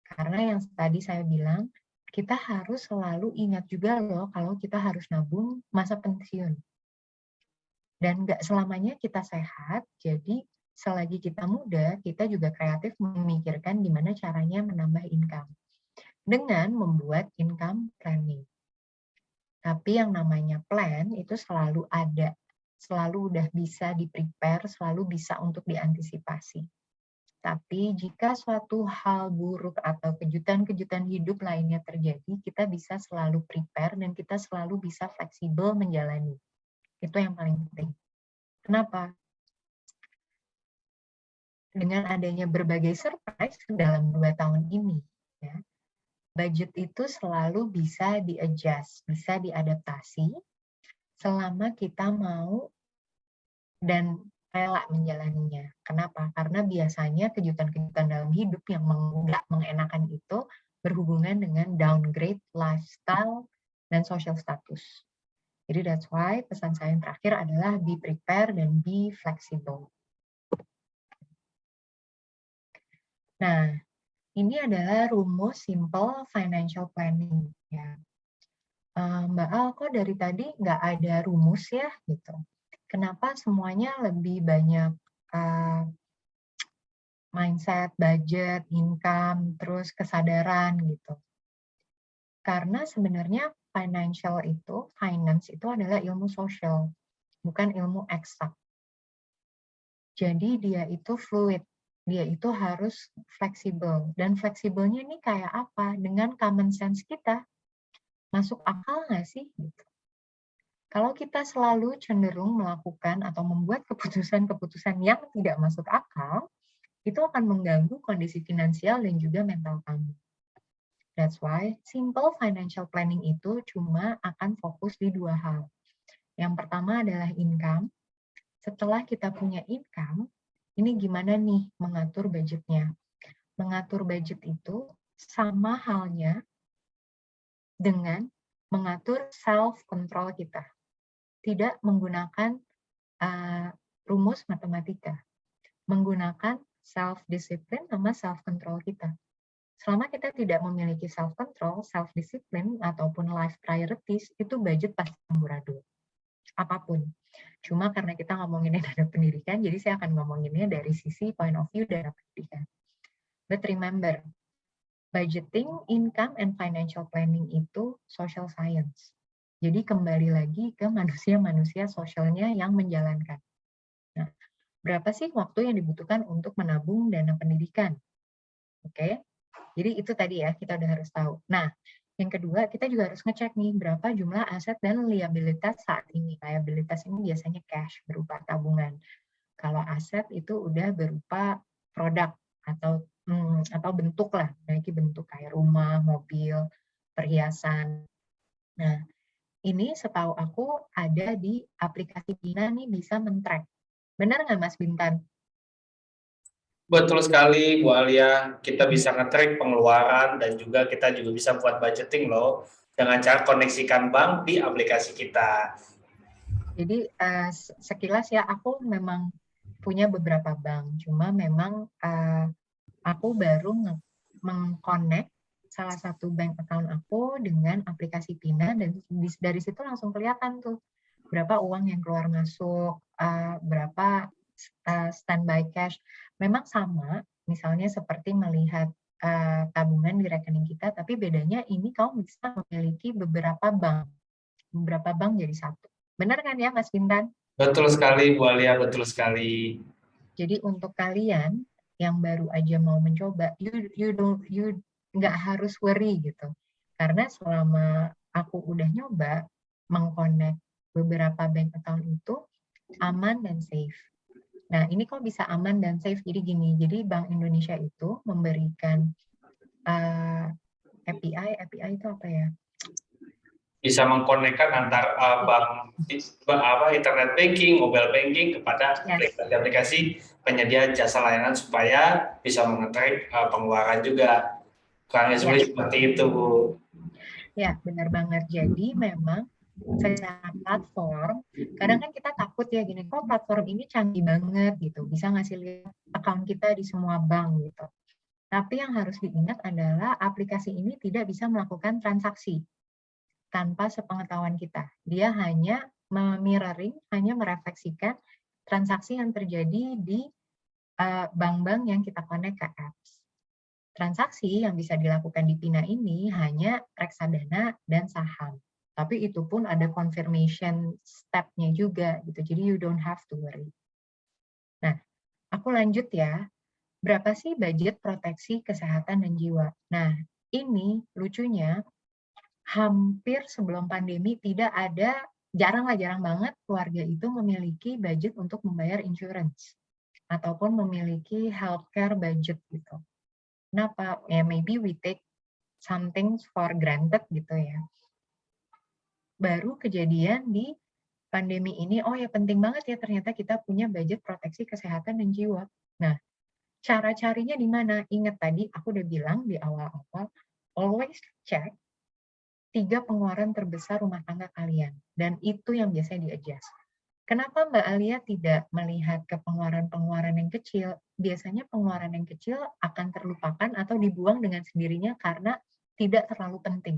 S2: Karena yang tadi saya bilang, kita harus selalu ingat juga loh kalau kita harus nabung masa pensiun. Dan nggak selamanya kita sehat, jadi selagi kita muda, kita juga kreatif memikirkan gimana caranya menambah income. Dengan membuat income planning. Tapi yang namanya plan itu selalu ada. Selalu udah bisa di-prepare, selalu bisa untuk diantisipasi. Tapi jika suatu hal buruk atau kejutan-kejutan hidup lainnya terjadi, kita bisa selalu prepare dan kita selalu bisa fleksibel menjalani. Itu yang paling penting. Kenapa? Dengan adanya berbagai surprise dalam 2 tahun ini, ya, budget itu selalu bisa di-adjust, bisa diadaptasi selama kita mau dan rela menjalaninya. Kenapa? Karena biasanya kejutan-kejutan dalam hidup yang nggak mengenakan itu berhubungan dengan downgrade lifestyle dan social status. Jadi that's why pesan saya yang terakhir adalah be prepare dan be flexible. Nah, ini adalah rumus simple financial planning. Ya. Mbak Al, kok dari tadi nggak ada rumus ya? Gitu. Kenapa semuanya lebih banyak mindset, budget, income, terus kesadaran gitu? Karena sebenarnya finance itu adalah ilmu sosial, bukan ilmu eksak. Jadi dia itu fluid. Dia itu harus fleksibel. Dan fleksibelnya ini kayak apa? Dengan common sense kita. Masuk akal nggak sih? Gitu. Kalau kita selalu cenderung melakukan atau membuat keputusan-keputusan yang tidak masuk akal, itu akan mengganggu kondisi finansial dan juga mental kamu. That's why simple financial planning itu cuma akan fokus di 2 hal. Yang pertama adalah income. Setelah kita punya income, ini gimana nih mengatur budgetnya? Mengatur budget itu sama halnya dengan mengatur self-control kita. Tidak menggunakan rumus matematika. Menggunakan self-discipline sama self-control kita. Selama kita tidak memiliki self-control, self-discipline, ataupun life priorities, itu budget pasti amburadul. Apapun. Cuma karena kita ngomonginnya dana pendidikan, jadi saya akan ngomonginnya dari sisi point of view dana pendidikan. But remember, budgeting, income, and financial planning itu social science. Jadi kembali lagi ke manusia-manusia sosialnya yang menjalankan. Nah, berapa sih waktu yang dibutuhkan untuk menabung dana pendidikan? Oke, jadi itu tadi ya, kita udah harus tahu. Nah, yang kedua, kita juga harus ngecek nih berapa jumlah aset dan liabilitas saat ini. Liabilitas ini biasanya cash, berupa tabungan. Kalau aset itu udah berupa produk atau bentuk lah, baik bentuk kayak rumah, mobil, perhiasan. Nah, ini setahu aku ada di aplikasi Pina nih bisa men-track. Benar nggak Mas Bintan?
S1: Betul sekali Bu Alia, kita bisa nge-track pengeluaran dan juga kita juga bisa buat budgeting loh dengan cara koneksikan bank di aplikasi kita.
S2: Jadi sekilas ya aku memang punya beberapa bank, cuma memang aku baru meng-connect salah satu bank account aku dengan aplikasi Pina dan dari situ langsung kelihatan tuh berapa uang yang keluar masuk, berapa standby cash. Memang sama, misalnya seperti melihat tabungan di rekening kita, tapi bedanya ini kamu bisa memiliki beberapa bank jadi satu. Benar kan ya Mas Bintan?
S1: Betul sekali Bu Alia, betul sekali.
S2: Jadi untuk kalian yang baru aja mau mencoba, you nggak harus worry gitu. Karena selama aku udah nyoba mengconnect beberapa bank account itu aman dan safe. Nah, ini kok bisa aman dan safe? Jadi gini, jadi Bank Indonesia itu memberikan API itu apa ya?
S1: Bisa mengkonekkan antar bank internet banking, mobile banking kepada aplikasi penyedia jasa layanan supaya bisa mengetahui pengeluaran juga. Kurang lebih seperti itu, Bu.
S2: Ya, benar banget. Jadi memang secara platform, kadang kan kita takut ya gini, kok platform ini canggih banget gitu, bisa ngasih lihat account kita di semua bank gitu. Tapi yang harus diingat adalah aplikasi ini tidak bisa melakukan transaksi tanpa sepengetahuan kita. Dia hanya mirroring, hanya merefleksikan transaksi yang terjadi di bank-bank yang kita connect ke apps. Transaksi yang bisa dilakukan di Pina ini hanya reksadana dan saham. Tapi itu pun ada confirmation step-nya juga gitu. Jadi you don't have to worry. Nah, aku lanjut ya. Berapa sih budget proteksi kesehatan dan jiwa? Nah, ini lucunya hampir sebelum pandemi tidak ada, jarang banget keluarga itu memiliki budget untuk membayar insurance ataupun memiliki healthcare budget gitu. Kenapa? Ya maybe we take something for granted gitu ya. Baru kejadian di pandemi ini, oh ya penting banget ya ternyata kita punya budget proteksi kesehatan dan jiwa. Nah, cara-carinya di mana? Ingat tadi aku udah bilang di awal-awal, always check 3 pengeluaran terbesar rumah tangga kalian. Dan itu yang biasanya di-adjust. Kenapa Mbak Alia tidak melihat ke pengeluaran-pengeluaran yang kecil? Biasanya pengeluaran yang kecil akan terlupakan atau dibuang dengan sendirinya karena tidak terlalu penting.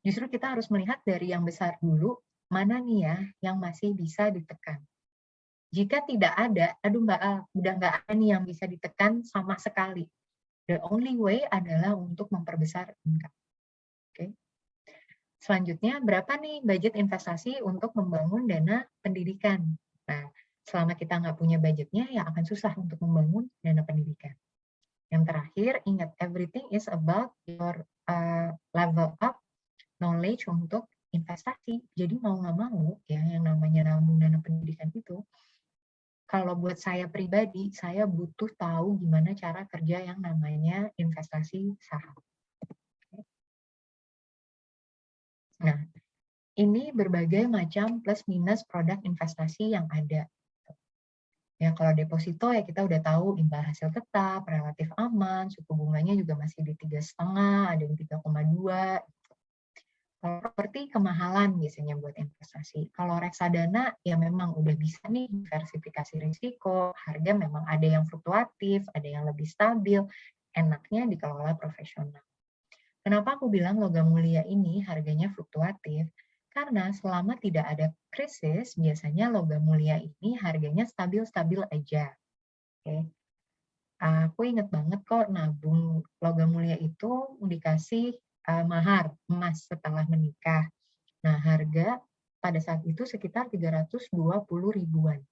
S2: Justru kita harus melihat dari yang besar dulu, mana nih ya yang masih bisa ditekan. Jika tidak ada, aduh Mbak Al, udah nggak ada nih yang bisa ditekan sama sekali. The only way adalah untuk memperbesar income. Oke. Selanjutnya, berapa nih budget investasi untuk membangun dana pendidikan? Nah, selama kita nggak punya budgetnya, ya akan susah untuk membangun dana pendidikan. Yang terakhir, ingat, everything is about your level up knowledge untuk investasi. Jadi mau nggak mau, ya yang namanya nabung dana pendidikan itu, kalau buat saya pribadi, saya butuh tahu gimana cara kerja yang namanya investasi saham. Nah, ini berbagai macam plus minus produk investasi yang ada. Ya, kalau deposito ya kita udah tahu imbal hasil tetap, relatif aman, suku bunganya juga masih di 3,5, ada yang 3,2. Kalau properti kemahalan biasanya buat investasi. Kalau reksadana ya memang udah bisa nih diversifikasi risiko, harga memang ada yang fluktuatif, ada yang lebih stabil, enaknya dikelola profesional. Kenapa aku bilang logam mulia ini harganya fluktuatif? Karena selama tidak ada krisis, biasanya logam mulia ini harganya stabil-stabil aja. Oke. Aku ingat banget kok nabung logam mulia itu dikasih mahar emas setelah menikah. Nah, harga pada saat itu sekitar 320 ribuan.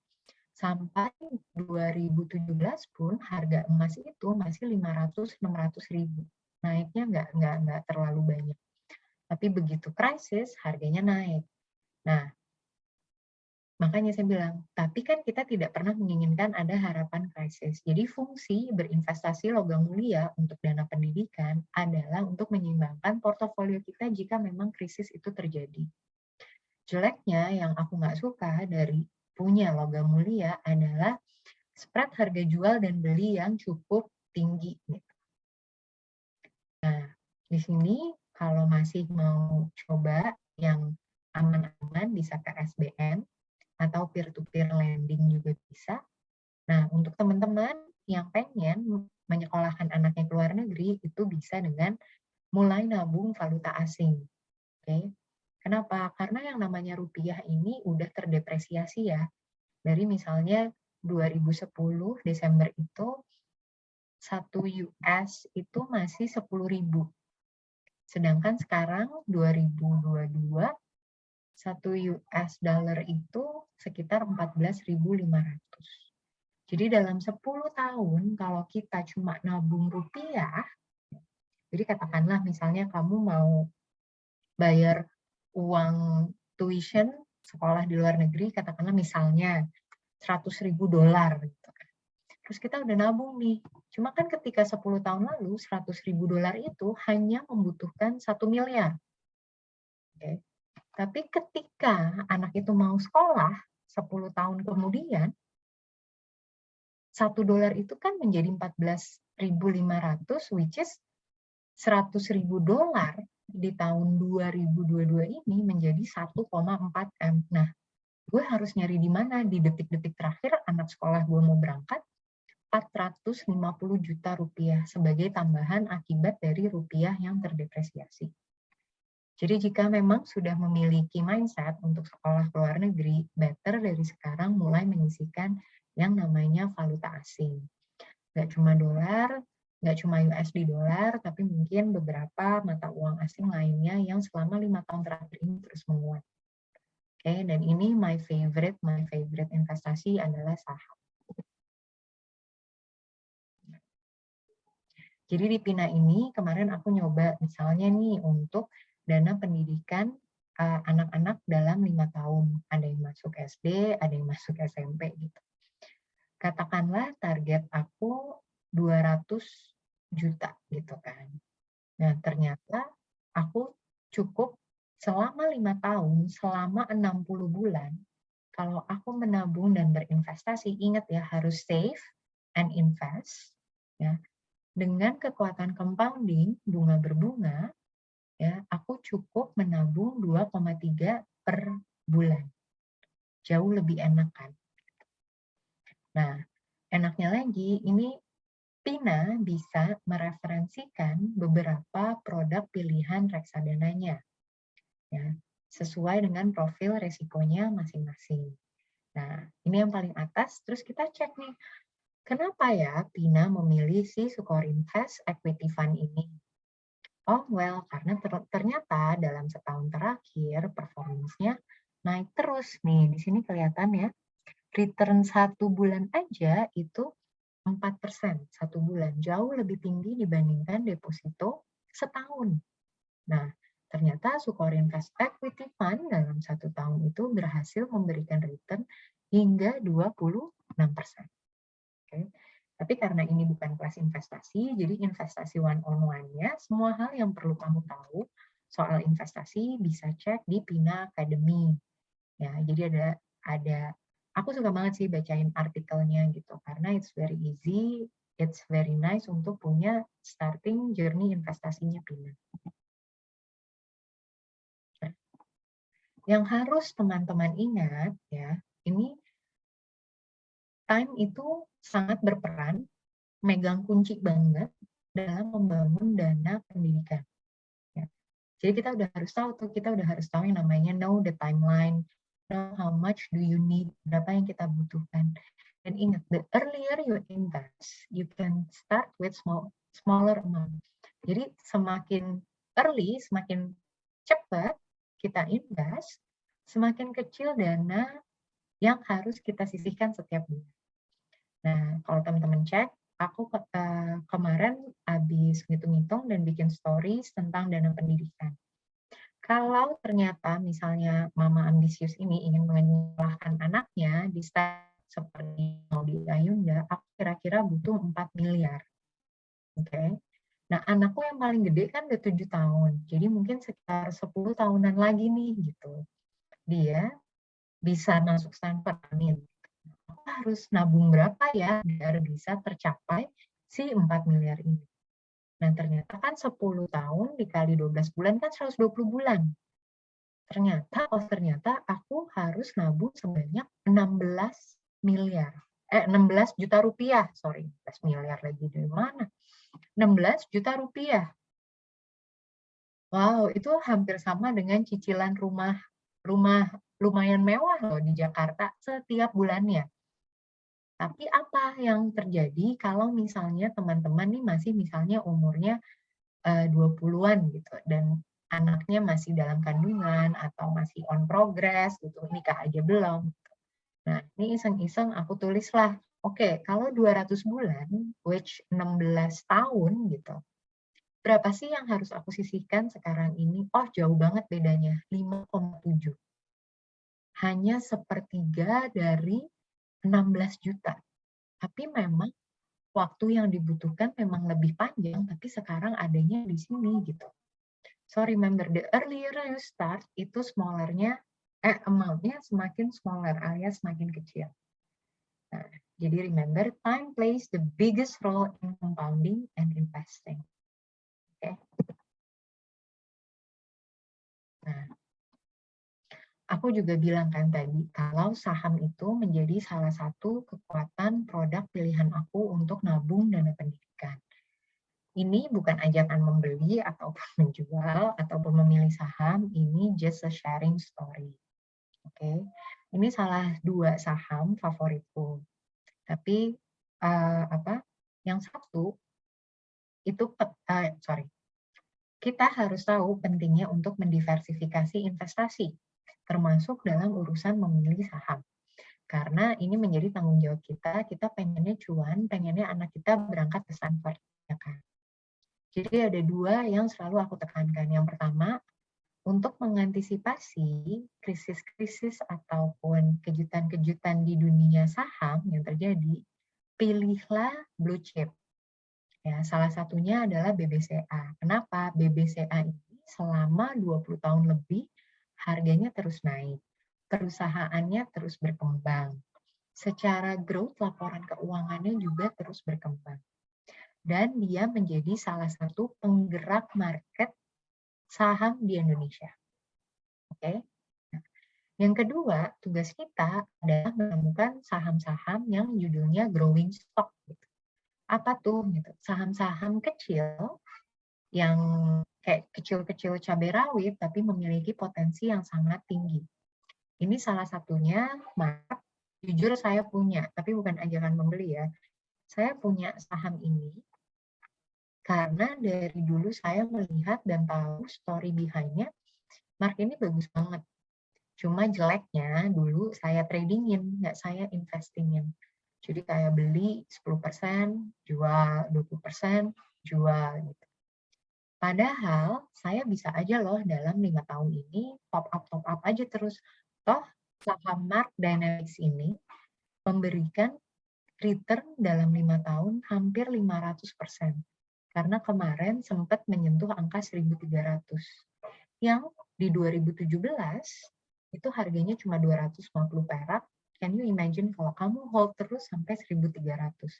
S2: Sampai 2017 pun harga emas itu masih 500-600 ribu. Naiknya nggak terlalu banyak. Tapi begitu krisis, harganya naik. Nah, makanya saya bilang, tapi kan kita tidak pernah menginginkan ada harapan krisis. Jadi fungsi berinvestasi logam mulia untuk dana pendidikan adalah untuk menyeimbangkan portofolio kita jika memang krisis itu terjadi. Jeleknya yang aku nggak suka dari punya logam mulia adalah spread harga jual dan beli yang cukup tinggi. Nah, di sini kalau masih mau coba yang aman-aman bisa ke SBN, atau peer-to-peer lending juga bisa. Nah, untuk teman-teman yang pengen menyekolahkan anaknya ke luar negeri, itu bisa dengan mulai nabung valuta asing. Oke. Kenapa? Karena yang namanya rupiah ini udah terdepresiasi ya. Dari misalnya 2010 Desember itu 1 US itu masih 10.000. Sedangkan sekarang 2022 1 US dollar itu sekitar 14.500. Jadi dalam 10 tahun kalau kita cuma nabung rupiah, jadi katakanlah misalnya kamu mau bayar uang tuition sekolah di luar negeri, katakanlah misalnya $100.000 gitu kan. Terus kita udah nabung nih. Cuma kan ketika 10 tahun lalu $100.000 itu hanya membutuhkan 1 miliar. Oke. Tapi ketika anak itu mau sekolah 10 tahun kemudian, $1 itu kan menjadi 14.500, which is $100.000 di tahun 2022 ini menjadi 1,4 M. Nah, gue harus nyari di mana? Di detik-detik terakhir anak sekolah gue mau berangkat, 450 juta rupiah sebagai tambahan akibat dari rupiah yang terdepresiasi. Jadi jika memang sudah memiliki mindset untuk sekolah ke luar negeri, better dari sekarang mulai menyisihkan yang namanya valuta asing. Nggak cuma dolar, nggak cuma USD dolar, tapi mungkin beberapa mata uang asing lainnya yang selama 5 tahun terakhir ini terus menguat. Oke, dan ini my favorite investasi adalah saham. Jadi di Pina ini kemarin aku nyoba misalnya nih untuk dana pendidikan anak-anak dalam 5 tahun. Ada yang masuk SD, ada yang masuk SMP gitu. Katakanlah target aku 200 juta gitu kan. Nah, ternyata aku cukup selama 5 tahun, selama 60 bulan, kalau aku menabung dan berinvestasi, ingat ya harus save and invest, ya. Dengan kekuatan compounding, bunga berbunga, ya, aku cukup menabung 2,3 per bulan. Jauh lebih enak kan. Nah, enaknya lagi, ini Pina bisa mereferensikan beberapa produk pilihan reksadananya, ya, sesuai dengan profil resikonya masing-masing. Nah, ini yang paling atas, terus kita cek nih, kenapa ya Pina memilih si Sukorinvest Equity Fund ini? Oh, well, karena ternyata dalam setahun terakhir performance-nya naik terus nih. Di sini kelihatan ya, return 1 bulan aja itu 4% 1 bulan. Jauh lebih tinggi dibandingkan deposito setahun. Nah, ternyata Sukorinvest Equity Fund dalam 1 tahun itu berhasil memberikan return hingga 26%. Okay. Tapi karena ini bukan kelas investasi, jadi investasi one-on-one-nya, semua hal yang perlu kamu tahu soal investasi bisa cek di Pina Academy. Ya, jadi ada aku suka banget sih bacain artikelnya gitu, karena it's very easy, it's very nice untuk punya starting journey investasinya Pina. Nah, yang harus teman-teman ingat ya, ini time itu sangat berperan, megang kunci banget dalam membangun dana pendidikan. Ya. Jadi kita udah harus tahu tuh, kita udah harus tahu yang namanya know the timeline, know how much do you need, berapa yang kita butuhkan. Dan ingat, the earlier you invest, you can start with smaller amount. Jadi semakin early, semakin cepat kita invest, semakin kecil dana yang harus kita sisihkan setiap bulan. Nah, kalau teman-teman cek, aku kemarin habis ngitung-ngitung dan bikin stories tentang dana pendidikan. Kalau ternyata misalnya mama ambisius ini ingin menyekolahkan anaknya di start seperti Maudi Ayunda, aku kira-kira butuh 4 miliar. Oke. Nah, anakku yang paling gede kan udah 7 tahun. Jadi mungkin sekitar 10 tahunan lagi nih gitu. Dia bisa masuk Stanford, amin. Harus nabung berapa ya biar bisa tercapai si 4 miliar ini. Nah, ternyata kan 10 tahun dikali 12 bulan kan 120 bulan. Ternyata aku harus nabung sebanyak 16 juta rupiah, sorry, 16 miliar lagi dari mana? 16 juta rupiah. Wow, itu hampir sama dengan cicilan rumah lumayan mewah loh di Jakarta setiap bulannya. Tapi apa yang terjadi kalau misalnya teman-teman nih masih misalnya umurnya 20-an gitu dan anaknya masih dalam kandungan atau masih on progress gitu, nikah aja belum. Nah, ini iseng-iseng aku tulislah, oke, kalau 200 bulan, which 16 tahun gitu, berapa sih yang harus aku sisihkan sekarang ini? Oh, jauh banget bedanya, 5,7. Hanya sepertiga dari 16 juta. Tapi memang waktu yang dibutuhkan memang lebih panjang, tapi sekarang adanya di sini gitu. So remember, the earlier you start, itu amount-nya semakin smaller alias semakin kecil. Nah, jadi remember, time plays the biggest role in compounding and investing. Oke. Nah, aku juga bilang kan tadi, kalau saham itu menjadi salah satu kekuatan produk pilihan aku untuk nabung dana pendidikan. Ini bukan ajakan membeli ataupun menjual ataupun memilih saham, ini just a sharing story. Oke. Ini salah 2 saham favoritku. Tapi yang satu itu kita harus tahu pentingnya untuk mendiversifikasi investasi, termasuk dalam urusan memilih saham. Karena ini menjadi tanggung jawab kita pengennya cuan, pengennya anak kita berangkat ke Stanford, ya kan? Jadi ada 2 yang selalu aku tekankan. Yang pertama, untuk mengantisipasi krisis-krisis ataupun kejutan-kejutan di dunia saham yang terjadi, pilihlah blue chip. Ya, salah satunya adalah BBCA. Kenapa? BBCA ini selama 20 tahun lebih harganya terus naik. Perusahaannya terus berkembang. Secara growth, laporan keuangannya juga terus berkembang. Dan dia menjadi salah satu penggerak market saham di Indonesia. Oke. Nah, yang kedua, tugas kita adalah menemukan saham-saham yang judulnya growing stock. Gitu. Apa tuh? Gitu. Saham-saham kecil yang kayak kecil-kecil cabai rawit tapi memiliki potensi yang sangat tinggi. Ini salah satunya, maaf, jujur saya punya, tapi bukan ajakan membeli ya. Saya punya saham ini karena dari dulu saya melihat dan tahu story behind-nya, Mark ini bagus banget. Cuma jeleknya dulu saya tradingin, nggak saya investingin. Jadi kayak beli 10%, jual 20%, jual gitu. Padahal saya bisa aja loh dalam 5 tahun ini top up aja terus. Toh saham Mark Dynamics ini memberikan return dalam 5 tahun hampir 500%. Karena kemarin sempat menyentuh angka 1.300. Yang di 2017 itu harganya cuma 250 perak. Can you imagine kalau kamu hold terus sampai 1.300?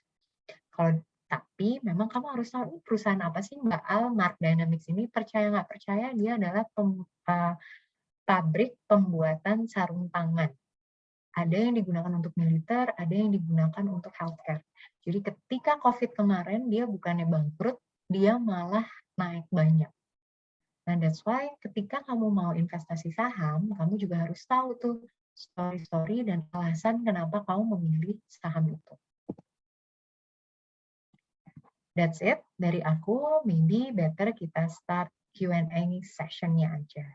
S2: Tapi memang kamu harus tahu perusahaan apa sih Mbak Al, Mark Dynamics ini, percaya nggak percaya dia adalah pabrik pembuatan sarung tangan. Ada yang digunakan untuk militer, ada yang digunakan untuk healthcare. Jadi ketika COVID kemarin, dia bukannya bangkrut, dia malah naik banyak. Nah, that's why ketika kamu mau investasi saham, kamu juga harus tahu tuh story-story dan alasan kenapa kamu memilih saham itu. That's it dari aku. Maybe better kita start Q&A session-nya aja.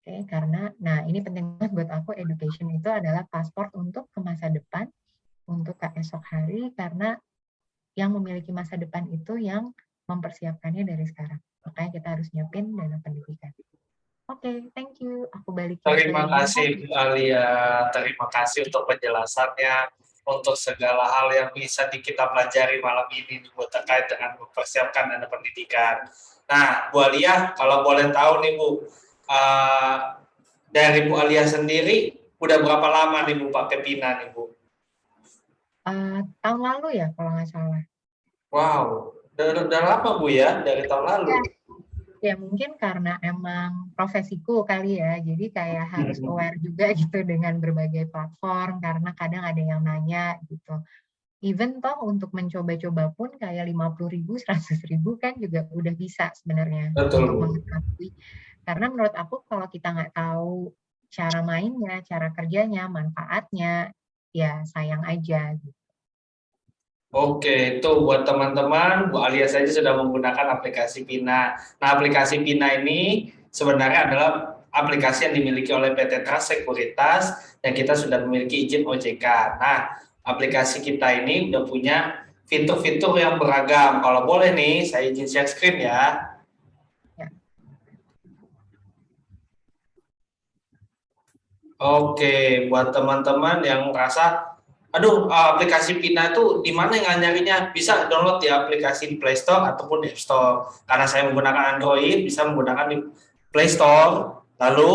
S2: Oke, karena, nah ini penting banget buat aku, education itu adalah paspor untuk ke masa depan, untuk ke esok hari, karena yang memiliki masa depan itu yang mempersiapkannya dari sekarang. Makanya kita harus nyiapin dana pendidikan. Oke, thank you. Aku balik.
S1: Terima kasih Bu Alia, terima kasih untuk penjelasannya, untuk segala hal yang bisa kita pelajari malam ini terkait dengan mempersiapkan dana pendidikan. Nah, Bu Alia, kalau boleh tahu nih Bu, dari Bu Alia sendiri, udah berapa lama nih Bu pakai Pina nih Bu?
S2: Tahun lalu ya, kalau nggak salah.
S1: Wow, udah lama Bu ya, dari tahun lalu.
S2: Ya mungkin karena emang profesiku kali ya, jadi kayak harus aware juga gitu dengan berbagai platform, karena kadang ada yang nanya gitu. Even toh untuk mencoba-coba pun kayak 50.000, 100.000 kan juga udah bisa sebenarnya untuk mengetahui. Karena menurut aku kalau kita nggak tahu cara mainnya, cara kerjanya, manfaatnya, ya sayang aja. Gitu.
S1: Oke, itu buat teman-teman, Bu Alia saja sudah menggunakan aplikasi Pina. Nah, aplikasi Pina ini sebenarnya adalah aplikasi yang dimiliki oleh PT Trust Sekuritas dan kita sudah memiliki izin OJK. Nah, aplikasi kita ini udah punya fitur-fitur yang beragam. Kalau boleh nih, saya izin share screen ya.
S2: Ya.
S1: Oke, buat teman-teman yang merasa aduh, aplikasi Pina itu di mana yang nyarinya? Bisa download di aplikasi di Play Store ataupun di App Store. Karena saya menggunakan Android, bisa menggunakan di Play Store. Lalu,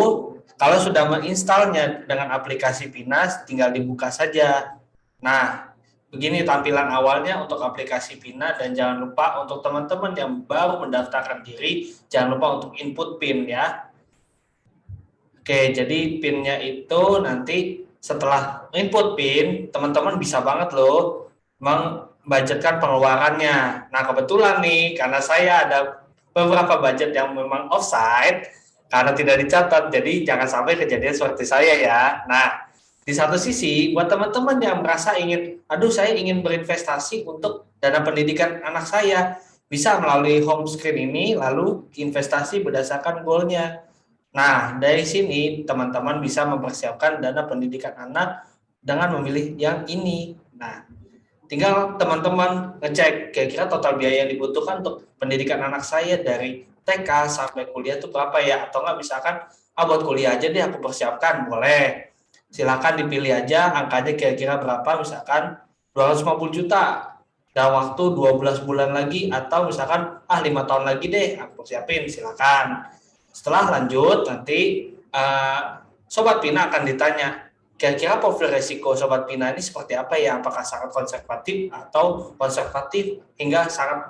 S1: kalau sudah menginstalnya dengan aplikasi Pina, tinggal dibuka saja. Nah, begini tampilan awalnya untuk aplikasi Pina, dan jangan lupa untuk teman-teman yang baru mendaftarkan diri, jangan lupa untuk input PIN ya. Oke, jadi PIN-nya itu nanti setelah input PIN, teman-teman bisa banget loh membudgetkan pengeluarannya. Nah, kebetulan nih, karena saya ada beberapa budget yang memang offside, karena tidak dicatat, jadi jangan sampai kejadian seperti saya ya. Nah, di satu sisi, buat teman-teman yang merasa ingin, aduh saya ingin berinvestasi untuk dana pendidikan anak saya, bisa melalui home screen ini, lalu investasi berdasarkan goalnya. Nah, dari sini teman-teman bisa mempersiapkan dana pendidikan anak dengan memilih yang ini. Nah, tinggal teman-teman ngecek kira-kira total biaya yang dibutuhkan untuk pendidikan anak saya dari TK sampai kuliah itu berapa ya? Atau enggak misalkan, buat kuliah aja deh aku persiapkan, boleh. Silakan dipilih aja angkanya kira-kira berapa, misalkan 250 juta dalam waktu 12 bulan lagi, atau misalkan 5 tahun lagi deh aku persiapin, silakan. Setelah lanjut nanti Sobat Pina akan ditanya, kira-kira profil resiko Sobat Pina ini seperti apa ya? Apakah sangat konservatif atau konservatif hingga sangat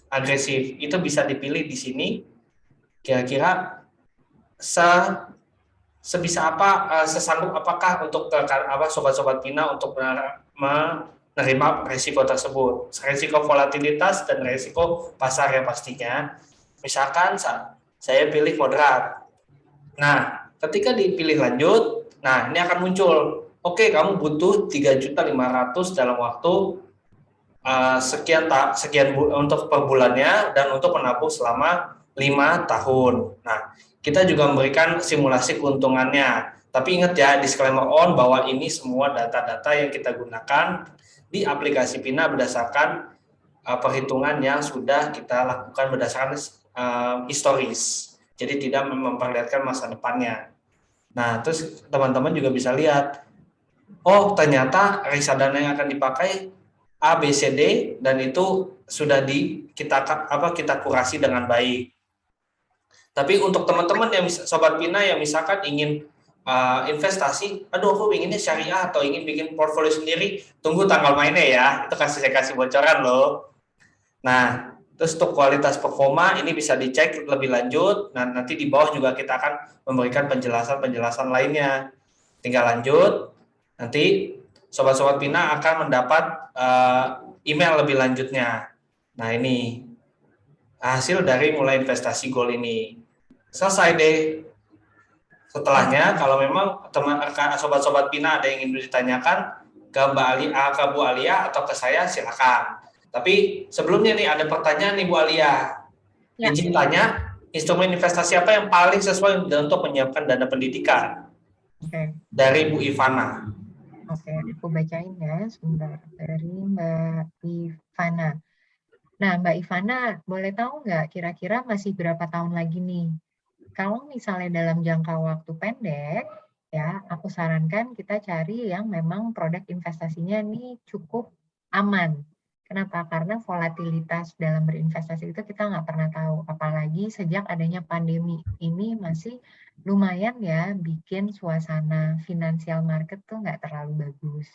S1: agresif? Itu bisa dipilih di sini. Kira-kira sebisa apa, sesanggup apakah untuk Sobat-Sobat Pina untuk menerima resiko tersebut, resiko volatilitas dan resiko pasar ya pastinya. Misalkan saya pilih moderat. Nah, ketika dipilih lanjut, nah ini akan muncul, oke, kamu butuh 3.500.000 dalam waktu sekian untuk per bulannya dan untuk menabung selama 5 tahun. Nah, kita juga memberikan simulasi keuntungannya. Tapi ingat ya, disclaimer on bahwa ini semua data-data yang kita gunakan di aplikasi Pina berdasarkan perhitungan yang sudah kita lakukan berdasarkan historis. Jadi tidak memperlihatkan masa depannya. Nah, terus teman-teman juga bisa lihat, oh ternyata reksadana yang akan dipakai A, B, C, D, dan itu sudah kita kurasi dengan baik. Tapi untuk teman-teman yang Sobat Pina yang misalkan ingin investasi, aduh aku inginnya syariah atau ingin bikin portfolio sendiri, tunggu tanggal mainnya ya, itu saya kasih bocoran loh. Nah, terus untuk kualitas performa ini bisa dicek lebih lanjut. Nah, nanti di bawah juga kita akan memberikan penjelasan-penjelasan lainnya. Tinggal lanjut, nanti Sobat-Sobat Pina akan mendapat email lebih lanjutnya. Nah, ini hasil dari mulai investasi goal ini. Selesai deh. Setelahnya, kalau memang Sobat-Sobat Pina ada yang ingin ditanyakan ke Bu Alia atau ke saya, silakan. Tapi sebelumnya nih ada pertanyaan nih Bu Alia.
S2: Ya.
S1: Izin tanya, instrumen investasi apa yang paling sesuai untuk menyiapkan dana pendidikan?
S2: Oke.
S1: Dari Bu Ivana.
S2: Oke, aku bacain ya sebentar. Dari Mbak Ivana. Nah, Mbak Ivana, boleh tahu nggak kira-kira masih berapa tahun lagi nih? Kalau misalnya dalam jangka waktu pendek, ya aku sarankan kita cari yang memang produk investasinya nih cukup aman. Kenapa? Karena volatilitas dalam berinvestasi itu kita nggak pernah tahu. Apalagi sejak adanya pandemi ini masih lumayan ya bikin suasana finansial market tuh nggak terlalu bagus.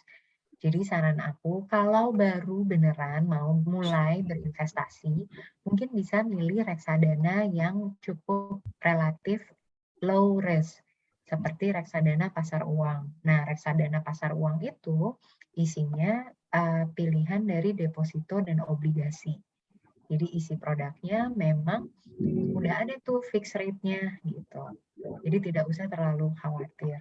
S2: Jadi saran aku, kalau baru beneran mau mulai berinvestasi, mungkin bisa milih reksadana yang cukup relatif low risk, seperti reksadana pasar uang. Nah, reksadana pasar uang itu isinya pilihan dari deposito dan obligasi. Jadi isi produknya memang udah ada tuh fixed rate-nya gitu. Jadi tidak usah terlalu khawatir.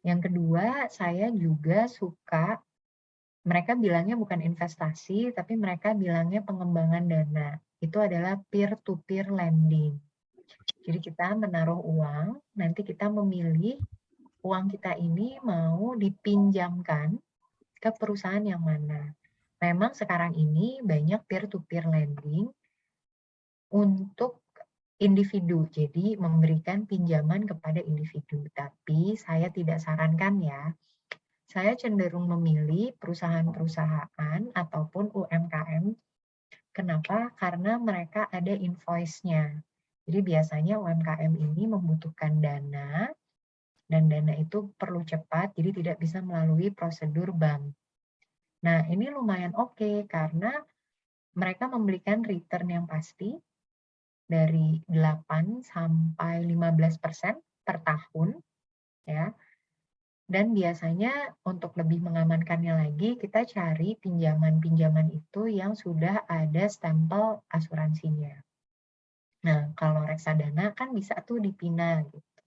S2: Yang kedua, saya juga suka, mereka bilangnya bukan investasi, tapi mereka bilangnya pengembangan dana. Itu adalah peer-to-peer lending. Jadi kita menaruh uang, nanti kita memilih uang kita ini mau dipinjamkan ke perusahaan yang mana. Memang sekarang ini banyak peer-to-peer lending untuk individu, jadi memberikan pinjaman kepada individu. Tapi saya tidak sarankan ya. Saya cenderung memilih perusahaan-perusahaan ataupun UMKM. Kenapa? Karena mereka ada invoice-nya. Jadi biasanya UMKM ini membutuhkan dana, dan dana itu perlu cepat, jadi tidak bisa melalui prosedur bank. Nah, ini lumayan oke, karena mereka memberikan return yang pasti, dari 8 sampai 15% per tahun, ya. Dan biasanya untuk lebih mengamankannya lagi, kita cari pinjaman-pinjaman itu yang sudah ada stempel asuransinya. Nah, kalau reksadana kan bisa tuh dipina gitu.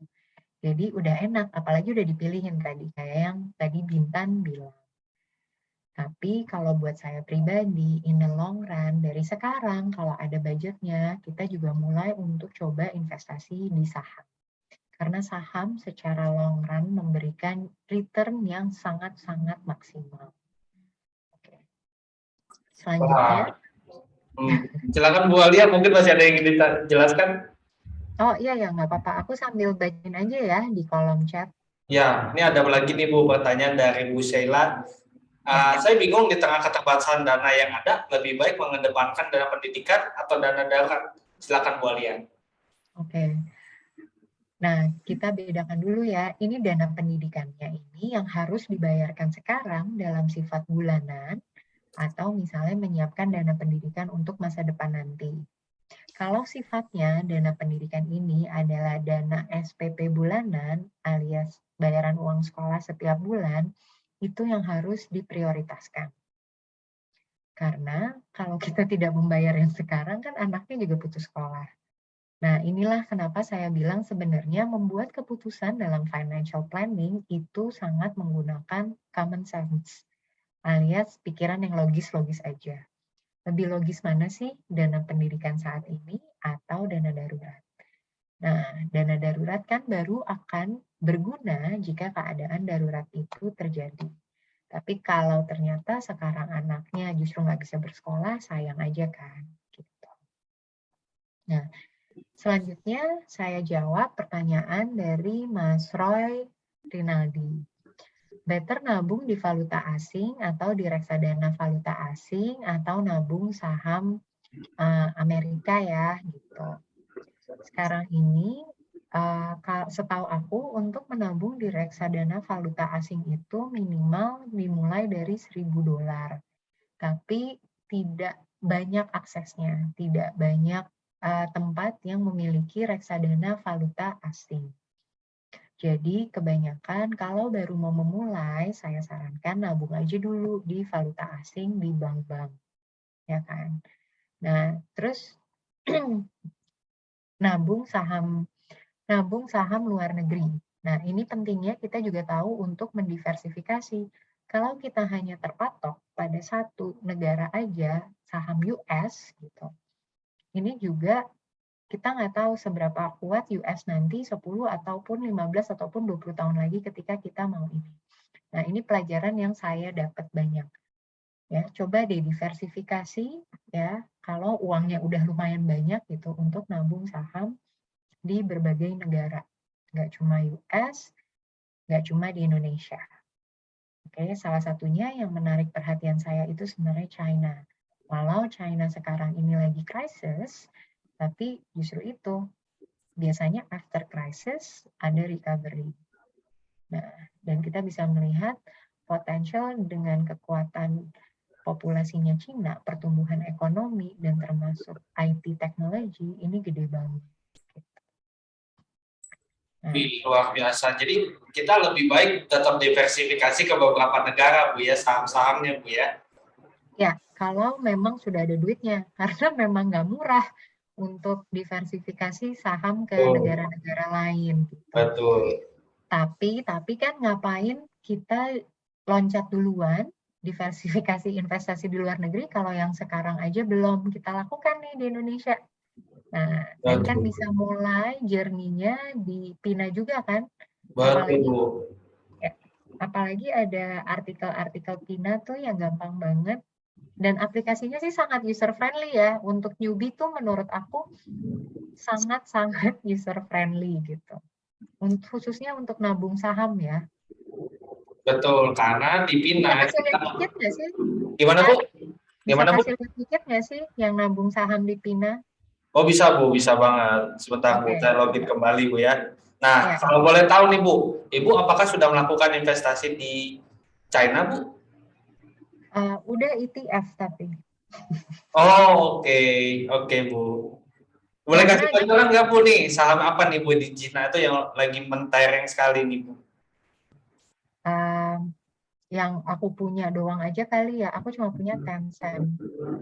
S2: Jadi udah enak, apalagi udah dipilihin tadi, kayak yang tadi Bintan bilang. Tapi kalau buat saya pribadi, in the long run, dari sekarang kalau ada budgetnya, kita juga mulai untuk coba investasi di saham. Karena saham secara long run memberikan return yang sangat-sangat maksimal. Oke. Selanjutnya.
S1: Silakan Bu Alia, mungkin masih ada yang ingin dijelaskan?
S2: Oh iya ya, nggak apa-apa. Aku sambil bacain aja ya di kolom chat.
S1: Ya, ini ada lagi nih Bu, pertanyaan dari Bu Sheila. Saya bingung di tengah keterbatasan dana yang ada, lebih baik mengedepankan dana pendidikan atau dana darurat. Silakan Bu Alia.
S2: Oke. Nah, kita bedakan dulu ya. Ini dana pendidikannya ini yang harus dibayarkan sekarang dalam sifat bulanan, atau misalnya menyiapkan dana pendidikan untuk masa depan nanti. Kalau sifatnya dana pendidikan ini adalah dana SPP bulanan alias bayaran uang sekolah setiap bulan, itu yang harus diprioritaskan. Karena kalau kita tidak membayar yang sekarang, kan anaknya juga putus sekolah. Nah, inilah kenapa saya bilang sebenarnya membuat keputusan dalam financial planning itu sangat menggunakan common sense, alias pikiran yang logis-logis aja. Lebih logis mana sih, dana pendidikan saat ini atau dana darurat? Nah, dana darurat kan baru akan berguna jika keadaan darurat itu terjadi. Tapi kalau ternyata sekarang anaknya justru nggak bisa bersekolah, sayang aja kan. Gitu. Nah, selanjutnya saya jawab pertanyaan dari Mas Roy Rinaldi. Better nabung di valuta asing atau di reksadana valuta asing atau nabung saham Amerika ya gitu. Sekarang ini setahu aku untuk menabung di reksadana valuta asing itu minimal dimulai dari $1.000. Tapi tidak banyak aksesnya, tidak banyak tempat yang memiliki reksadana valuta asing. Jadi kebanyakan kalau baru mau memulai, saya sarankan nabung aja dulu di valuta asing di bank-bank, ya kan. Nah, terus nabung saham luar negeri. Nah, ini pentingnya kita juga tahu untuk mendiversifikasi. Kalau kita hanya terpatok pada satu negara aja, saham US gitu. Ini juga kita nggak tahu seberapa kuat US nanti 10 ataupun 15 ataupun 20 tahun lagi ketika kita mau ini. Nah, ini pelajaran yang saya dapat banyak. Ya, coba deh diversifikasi ya, kalau uangnya udah lumayan banyak gitu untuk nabung saham di berbagai negara. Nggak cuma US, nggak cuma di Indonesia. Oke, salah satunya yang menarik perhatian saya itu sebenarnya China. Walau China sekarang ini lagi krisis, tapi justru itu, biasanya after crisis ada recovery. Nah, dan kita bisa melihat potensial dengan kekuatan populasinya Cina, pertumbuhan ekonomi, dan termasuk IT teknologi, ini gede banget.
S1: Luar biasa. Jadi kita lebih baik tetap diversifikasi ke beberapa negara, Bu ya, saham-sahamnya, Bu ya.
S2: Ya, kalau memang sudah ada duitnya, karena memang nggak murah untuk diversifikasi saham ke
S1: Betul.
S2: negara-negara lain. Gitu.
S1: Betul.
S2: Tapi kan ngapain kita loncat duluan diversifikasi investasi di luar negeri kalau yang sekarang aja belum kita lakukan nih di Indonesia. Nah, dan kan
S1: Betul.
S2: bisa mulai journey-nya di PINA juga kan.
S1: Betul, Bu.
S2: Apalagi ada artikel-artikel PINA tuh yang gampang banget. Dan aplikasinya sih sangat user friendly ya. Untuk newbie tuh menurut aku sangat-sangat user friendly gitu. Khususnya untuk nabung saham ya.
S1: Betul, karena di
S2: Bisa
S1: PINA
S2: kasih lihat dikit nggak sih?
S1: gimana, Bu?
S2: Bisa
S1: Gimana, Bu?
S2: kasih lihat dikit nggak sih yang nabung saham di PINA?
S1: Oh, bisa, Bu, bisa banget. Sebentar, Bu,
S2: Oke.
S1: saya login kembali, Bu ya. Nah,
S2: Ya.
S1: kalau boleh tahu nih, Bu, Ibu apakah sudah melakukan investasi di China, Bu?
S2: Udah ETF tapi.
S1: Oh, oke, Bu. Boleh kasih
S2: Karena
S1: bocoran nggak, Bu, nih? Saham apa nih, Bu, di China itu yang lagi mentereng sekali nih, Bu?
S2: yang aku punya doang aja kali ya, aku cuma punya Tencent.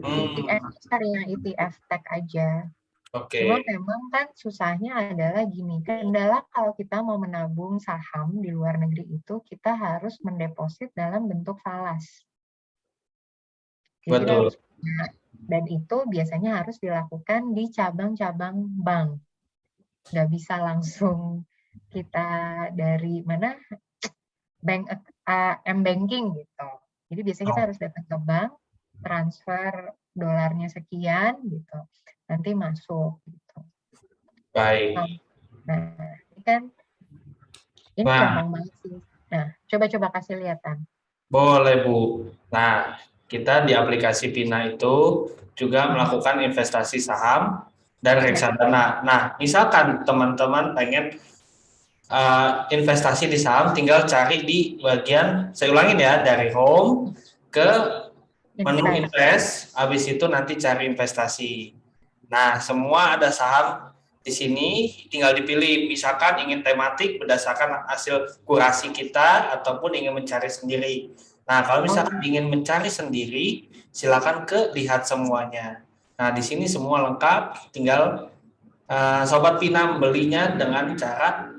S2: ETF cari yang ETF tech aja.
S1: Oke.
S2: Cuma memang kan susahnya adalah gini, kendala kalau kita mau menabung saham di luar negeri itu, kita harus mendeposit dalam bentuk falas. Jadi kita
S1: Betul.
S2: harus punya, dan itu biasanya harus dilakukan di cabang-cabang bank. Nggak bisa langsung kita dari mana, bank m-banking gitu. Jadi biasanya kita harus datang ke bank, transfer dolarnya sekian gitu, nanti masuk gitu.
S1: Baik.
S2: Nah, ini kan ini gampang banget sih. Nah, coba kasih lihatan.
S1: Boleh, Bu. Nah, kita di aplikasi PINA itu juga melakukan investasi saham dan reksadana. Nah, misalkan teman-teman pengen investasi di saham, tinggal cari di bagian, saya ulangin ya, dari home ke menu invest, habis itu nanti cari investasi. Nah, semua ada saham di sini, tinggal dipilih. Misalkan ingin tematik berdasarkan hasil kurasi kita ataupun ingin mencari sendiri. Nah, kalau misalkan ingin mencari sendiri, silakan ke lihat semuanya. Nah, di sini semua lengkap, tinggal Sobat Pina membelinya dengan cara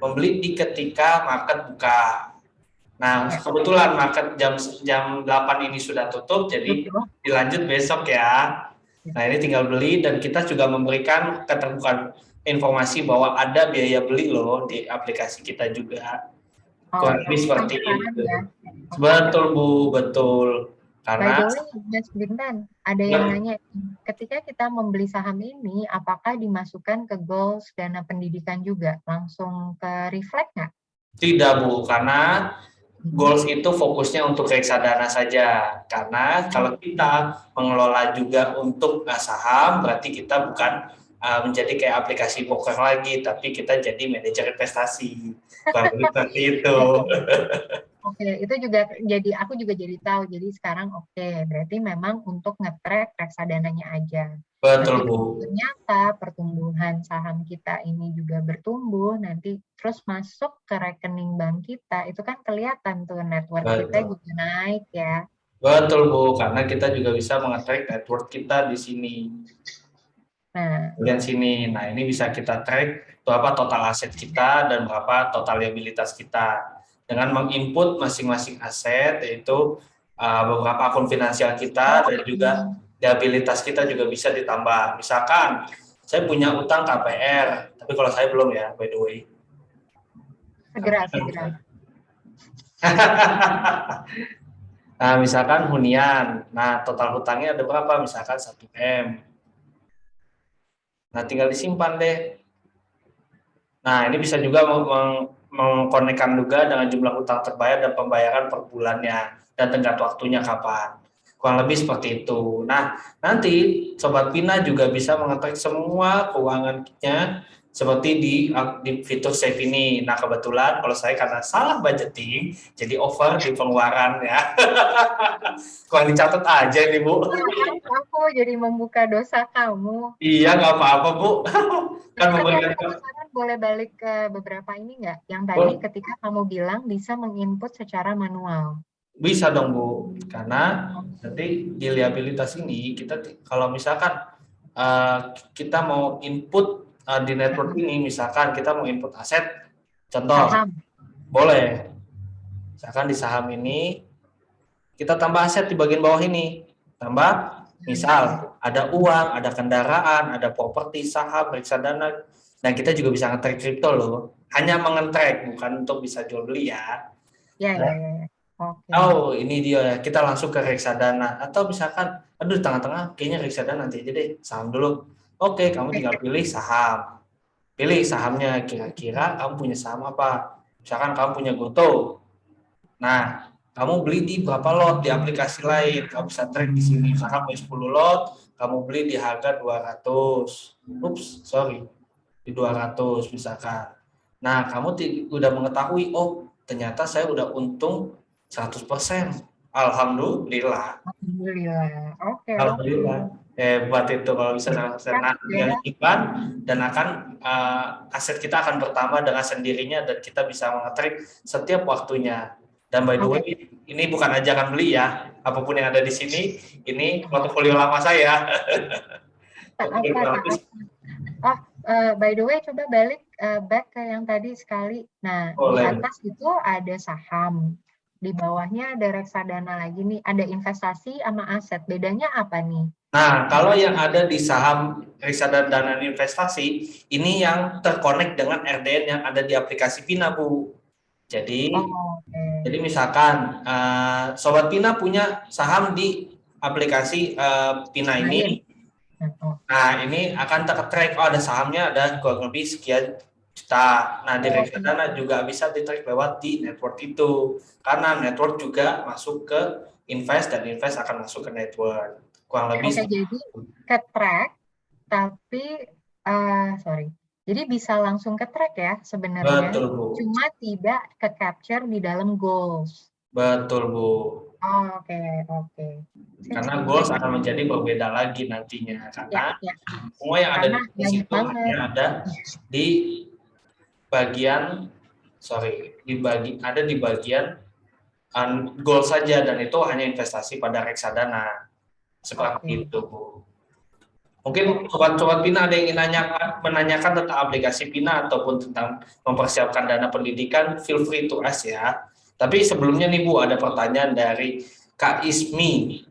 S1: membeli di ketika market buka. Nah, kebetulan market jam 8 ini sudah tutup, jadi dilanjut besok ya. Nah, ini tinggal beli dan kita juga memberikan keterbukaan informasi bahwa ada biaya beli loh di aplikasi kita juga. Kurang lebih seperti itu.
S2: Ya.
S1: Betul, Bu, betul. Karena
S2: by the way, Mas Bintan, ada yang nanya, ketika kita membeli saham ini, apakah dimasukkan ke goals dana pendidikan juga? Langsung ke reflect nggak?
S1: Tidak, Bu, karena goals itu fokusnya untuk reksadana saja. Karena kalau kita mengelola juga untuk saham, berarti kita bukan menjadi kayak aplikasi poker lagi, tapi kita jadi manajer investasi. Seperti itu.
S2: Oke, itu juga aku juga jadi tahu. Jadi sekarang berarti memang untuk nge-track reksadananya aja.
S1: Betul, Bu.
S2: Ternyata pertumbuhan saham kita ini juga bertumbuh, nanti terus masuk ke rekening bank kita, itu kan kelihatan tuh network kita juga naik ya.
S1: Betul, Bu, karena kita juga bisa menge-track network kita di sini. Bagian sini. Nah, ini bisa kita track berapa total aset kita dan berapa total liabilitas kita. Dengan menginput masing-masing aset, yaitu beberapa akun finansial kita dan juga liabilitas kita juga bisa ditambah. Misalkan, saya punya utang KPR, tapi kalau saya belum ya, by the way.
S2: Segera.
S1: Nah, misalkan hunian. Nah, total hutangnya ada berapa? Misalkan 1M. Nah, tinggal disimpan deh. Nah, ini bisa juga mengkonekkan juga dengan jumlah hutang terbayar dan pembayaran per bulannya dan tenggat waktunya kapan. Kurang lebih seperti itu. Nah, nanti Sobat Pina juga bisa mengetahui semua keuangannya seperti di fitur save ini. Nah, kebetulan kalau saya karena salah budgeting, jadi over di pengeluaran ya. Kurang dicatat aja nih, Bu.
S2: Aku jadi membuka dosa kamu.
S1: Iya, nggak apa-apa, Bu. Kan memberikan
S2: boleh balik ke beberapa ini nggak? Yang tadi ketika kamu bilang bisa menginput secara manual.
S1: Bisa dong Bu, karena nanti di liabilitas ini kita kalau misalkan kita mau input di network ini, misalkan kita mau input aset, contoh
S2: Saham.
S1: boleh, misalkan di saham ini kita tambah aset di bagian bawah ini, tambah misal ada uang, ada kendaraan, ada properti, saham, reksadana, dan kita juga bisa nge-track kripto loh, hanya menge-track bukan untuk bisa jual beli ya.
S2: Ya. Oke.
S1: Oh, ini dia. Kita langsung ke reksadana. Atau misalkan, aduh tengah-tengah, kayaknya reksadana nanti aja deh, saham dulu. Oke, kamu tinggal pilih saham. Pilih sahamnya, kira-kira kamu punya saham apa? Misalkan kamu punya Goto. Nah, kamu beli di berapa lot di aplikasi lain. Kamu bisa track di sini. Misalkan punya 10 lot, kamu beli di harga 200. Di 200 misalkan. Nah, kamu udah mengetahui, oh ternyata saya udah untung 100%. Alhamdulillah.
S2: Oke.
S1: Alhamdulillah. Hebat itu kalau bisa 100%. Yang iban dan akan aset kita akan bertambah dengan sendirinya dan kita bisa meng-track setiap waktunya. Dan by the way, ini bukan ajakan beli ya. Apapun yang ada di sini, ini portofolio lama saya.
S2: By the way, coba balik back ke yang tadi sekali. Nah, di atas itu ada saham. Di bawahnya ada reksadana lagi nih, ada investasi sama aset. Bedanya apa nih?
S1: Nah, kalau yang ada di saham, reksadana, dan investasi, ini yang terkonek dengan RDN yang ada di aplikasi Pina, Bu. Jadi, jadi misalkan Sobat Pina punya saham di aplikasi Pina ini. Nah, ini akan ter-track, oh ada sahamnya, ada kurang lebih sekian juta. Nah, di reksadana juga bisa di-track lewat di network itu. Karena network juga masuk ke invest dan invest akan masuk ke network. Kurang lebih.
S2: Oke, jadi ke track, tapi jadi bisa langsung ke track ya sebenarnya.
S1: Betul, Bu.
S2: Cuma tidak ke capture di dalam goals.
S1: Betul, Bu.
S2: Oke.
S1: Karena goals akan menjadi berbeda lagi nantinya. Karena semua yang ada di situ hanya ada di bagian ada di bagian goal saja, dan itu hanya investasi pada reksadana seperti itu, Bu. Mungkin sobat-sobat Pina ada yang ingin menanyakan tentang aplikasi Pina ataupun tentang mempersiapkan dana pendidikan, feel free to ask ya. Tapi sebelumnya nih Bu, ada pertanyaan dari Kak Ismi.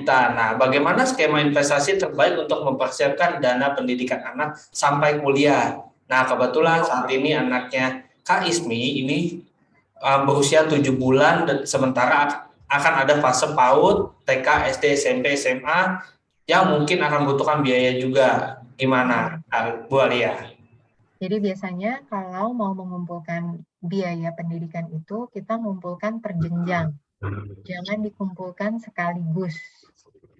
S1: Nah, bagaimana skema investasi terbaik untuk mempersiapkan dana pendidikan anak sampai kuliah? Nah, kebetulan saat ini anaknya Kak Ismi ini berusia 7 bulan dan sementara akan ada fase PAUD, TK, SD, SMP, SMA yang mungkin akan membutuhkan biaya juga. Gimana, Bu Alia?
S2: Jadi biasanya kalau mau mengumpulkan biaya pendidikan itu, kita mengumpulkan per jenjang. Jangan dikumpulkan sekaligus.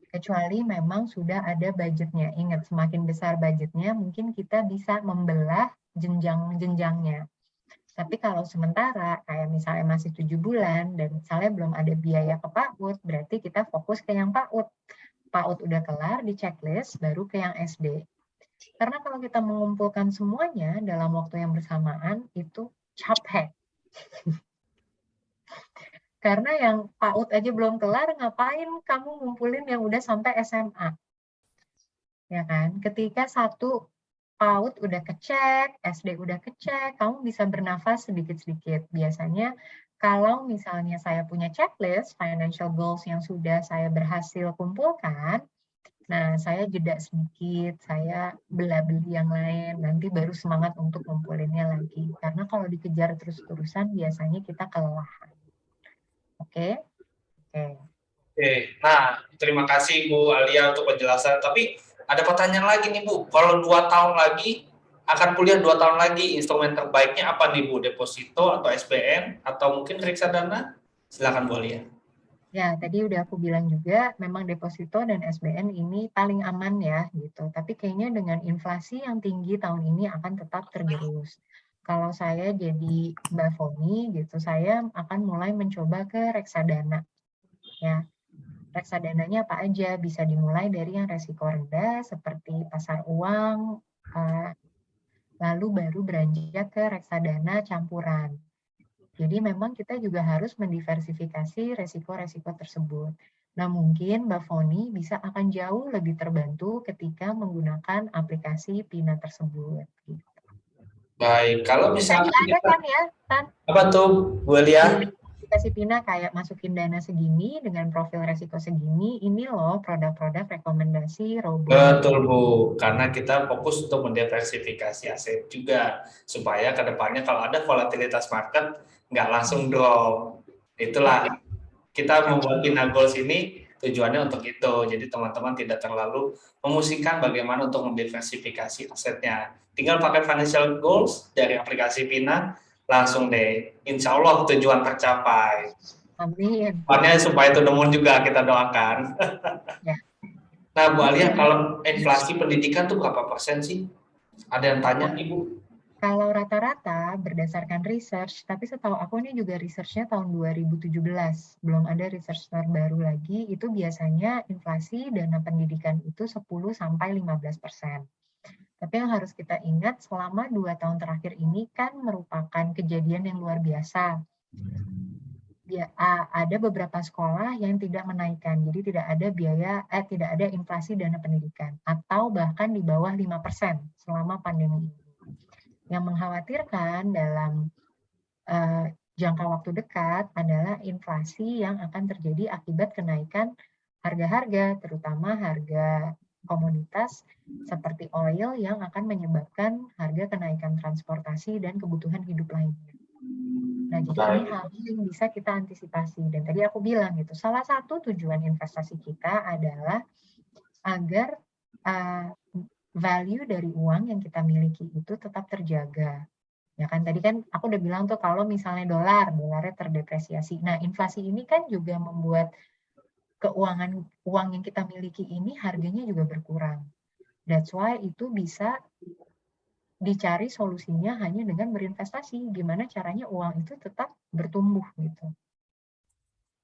S2: Kecuali memang sudah ada budgetnya. Ingat, semakin besar budgetnya, mungkin kita bisa membelah jenjang-jenjangnya. Tapi kalau sementara, kayak misalnya masih 7 bulan, dan misalnya belum ada biaya ke PAUD, berarti kita fokus ke yang PAUD. PAUD udah kelar, di checklist, baru ke yang SD. Karena kalau kita mengumpulkan semuanya dalam waktu yang bersamaan, itu capek. Karena yang PAUD aja belum kelar, ngapain kamu ngumpulin yang udah sampai SMA? Ya kan? Ketika satu PAUD udah kecek, SD udah kecek, kamu bisa bernafas sedikit-sedikit. Biasanya kalau misalnya saya punya checklist, financial goals yang sudah saya berhasil kumpulkan, nah saya jeda sedikit, saya bela-beli yang lain, nanti baru semangat untuk ngumpulinnya lagi. Karena kalau dikejar terus-terusan, biasanya kita kelelahan. Oke.
S1: Nah, terima kasih Bu Alia untuk penjelasan. Tapi ada pertanyaan lagi nih Bu, kalau 2 tahun lagi, akan kuliah 2 tahun lagi, instrumen terbaiknya apa nih Bu? Deposito atau SBN atau mungkin reksadana? Silakan Bu Alia.
S2: Ya, tadi udah aku bilang juga, memang deposito dan SBN ini paling aman ya, gitu. Tapi kayaknya dengan inflasi yang tinggi tahun ini akan tetap tergerus. Kalau saya jadi Mbak Foni, gitu, saya akan mulai mencoba ke reksadana. Ya, reksadananya apa aja? Bisa dimulai dari yang resiko rendah, seperti pasar uang, lalu baru beranjak ke reksadana campuran. Jadi memang kita juga harus mendiversifikasi resiko-resiko tersebut. Nah, mungkin Mbak Foni bisa akan jauh lebih terbantu ketika menggunakan aplikasi Pina tersebut. Gitu.
S1: Baik, kalau misalnya
S2: Tadi ada kan ya, Tan?
S1: apa tuh, Bu Alia?
S2: Di aplikasi Pina kayak masukin dana segini dengan profil resiko segini, ini loh produk-produk rekomendasi Robo.
S1: Betul Bu, karena kita fokus untuk mendiversifikasi aset juga supaya kedepannya kalau ada volatilitas market nggak langsung drop. Itulah kita membuat Pina Goals ini tujuannya untuk itu. Jadi teman-teman tidak terlalu memusingkan bagaimana untuk mendiversifikasi asetnya. Tinggal pakai financial goals dari aplikasi Pina, langsung deh. Insya Allah tujuan tercapai.
S2: Amin.
S1: Makanya supaya itu demun juga kita doakan.
S2: Ya.
S1: Nah, Bu Alia, kalau inflasi pendidikan tuh berapa persen sih? Ada yang tanya, Ibu?
S2: Kalau rata-rata berdasarkan research, tapi setahu aku ini juga research-nya tahun 2017, belum ada research terbaru lagi, itu biasanya inflasi dana pendidikan itu 10-15%. Tapi yang harus kita ingat, selama 2 tahun terakhir ini kan merupakan kejadian yang luar biasa. Ya, ada beberapa sekolah yang tidak menaikkan, jadi tidak ada inflasi dana pendidikan, atau bahkan di bawah 5% selama pandemi ini. Yang mengkhawatirkan dalam jangka waktu dekat adalah inflasi yang akan terjadi akibat kenaikan harga-harga, terutama harga komoditas seperti oil yang akan menyebabkan harga kenaikan transportasi dan kebutuhan hidup lainnya. Nah, jadi ini hal yang bisa kita antisipasi. Dan tadi aku bilang gitu, salah satu tujuan investasi kita adalah agar value dari uang yang kita miliki itu tetap terjaga. Ya kan, tadi kan aku udah bilang tuh kalau misalnya dolarnya terdepresiasi. Nah, inflasi ini kan juga membuat uang yang kita miliki ini harganya juga berkurang. That's why itu bisa dicari solusinya hanya dengan berinvestasi. Gimana caranya uang itu tetap bertumbuh gitu.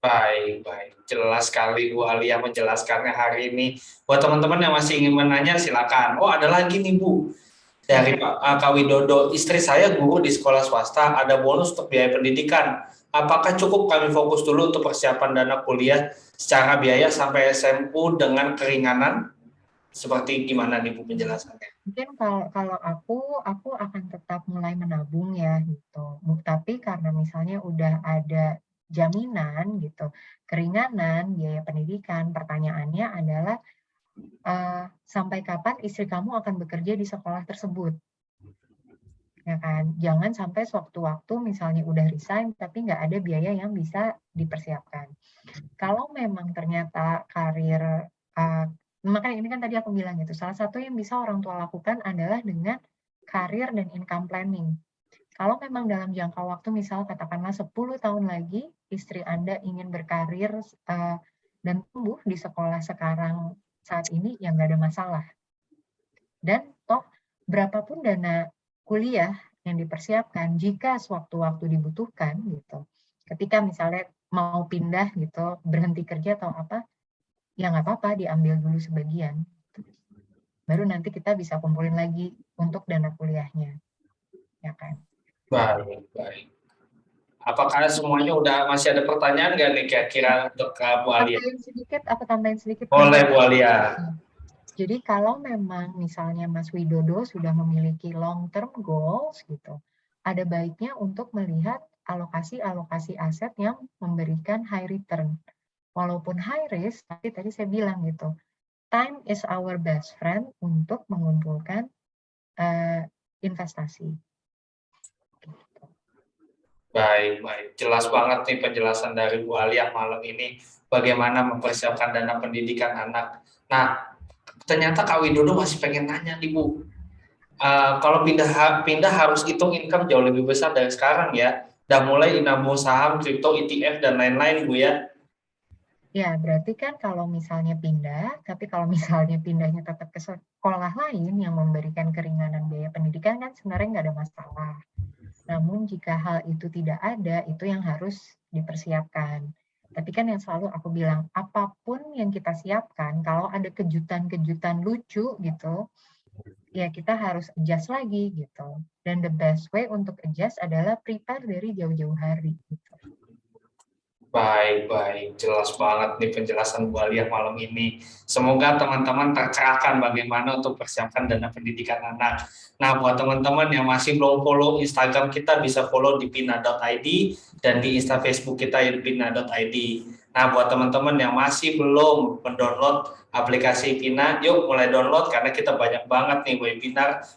S1: Baik. Jelas sekali Bu Alia menjelaskannya hari ini. Buat teman-teman yang masih ingin menanya, silakan. Oh, ada lagi nih Bu. Dari Kak Widodo, istri saya guru di sekolah swasta, ada bonus untuk biaya pendidikan. Apakah cukup kami fokus dulu untuk persiapan dana kuliah secara biaya sampai SMU dengan keringanan? Seperti gimana nih Bu penjelasannya?
S2: Mungkin kalau aku akan tetap mulai menabung ya gitu. Tapi karena misalnya udah ada jaminan gitu, keringanan biaya pendidikan, pertanyaannya adalah sampai kapan istri kamu akan bekerja di sekolah tersebut? Ya kan, jangan sampai sewaktu-waktu misalnya udah resign tapi nggak ada biaya yang bisa dipersiapkan. Kalau memang ternyata karir, makanya ini kan tadi aku bilang gitu, salah satu yang bisa orang tua lakukan adalah dengan karir dan income planning. Kalau memang dalam jangka waktu misal katakanlah 10 tahun lagi istri Anda ingin berkarir dan tumbuh di sekolah sekarang saat ini, ya nggak ada masalah. Dan toh berapapun dana kuliah yang dipersiapkan, jika sewaktu-waktu dibutuhkan gitu, ketika misalnya mau pindah gitu, berhenti kerja atau apa, ya nggak apa-apa diambil dulu sebagian. Baru nanti kita bisa kumpulin lagi untuk dana kuliahnya. Ya kan?
S1: Baik. Apakah semuanya masih ada pertanyaan nggak nih kira-kira untuk Bu Alia?
S2: Aku tambahin sedikit.
S1: Boleh Bu Alia.
S2: Jadi kalau memang misalnya Mas Widodo sudah memiliki long term goals gitu, ada baiknya untuk melihat alokasi aset yang memberikan high return. Walaupun high risk, tapi tadi saya bilang gitu, time is our best friend untuk mengumpulkan investasi.
S1: Baik. Jelas banget nih penjelasan dari Bu Alia malam ini bagaimana mempersiapkan dana pendidikan anak. Nah, ternyata Kak Widodo masih pengen nanya nih Bu. Kalau pindah harus hitung income jauh lebih besar dari sekarang ya. Udah mulai nabung saham, kripto, ETF dan lain-lain Bu ya.
S2: Ya, berarti kan kalau misalnya pindah, tapi kalau misalnya pindahnya tetap ke sekolah lain yang memberikan keringanan biaya pendidikan kan sebenarnya nggak ada masalah. Namun jika hal itu tidak ada, itu yang harus dipersiapkan. Tapi kan yang selalu aku bilang, apapun yang kita siapkan, kalau ada kejutan-kejutan lucu gitu, ya kita harus adjust lagi gitu. Dan the best way untuk adjust adalah prepare dari jauh-jauh hari gitu.
S1: Baik, jelas banget nih penjelasan Bu Alia malam ini. Semoga teman-teman tercerahkan bagaimana untuk persiapkan dana pendidikan anak. Nah, buat teman-teman yang masih belum follow Instagram kita, bisa follow di pina.id dan di Insta Facebook kita di pina.id. Nah, buat teman-teman yang masih belum mendownload aplikasi Pina, yuk mulai download karena kita banyak banget nih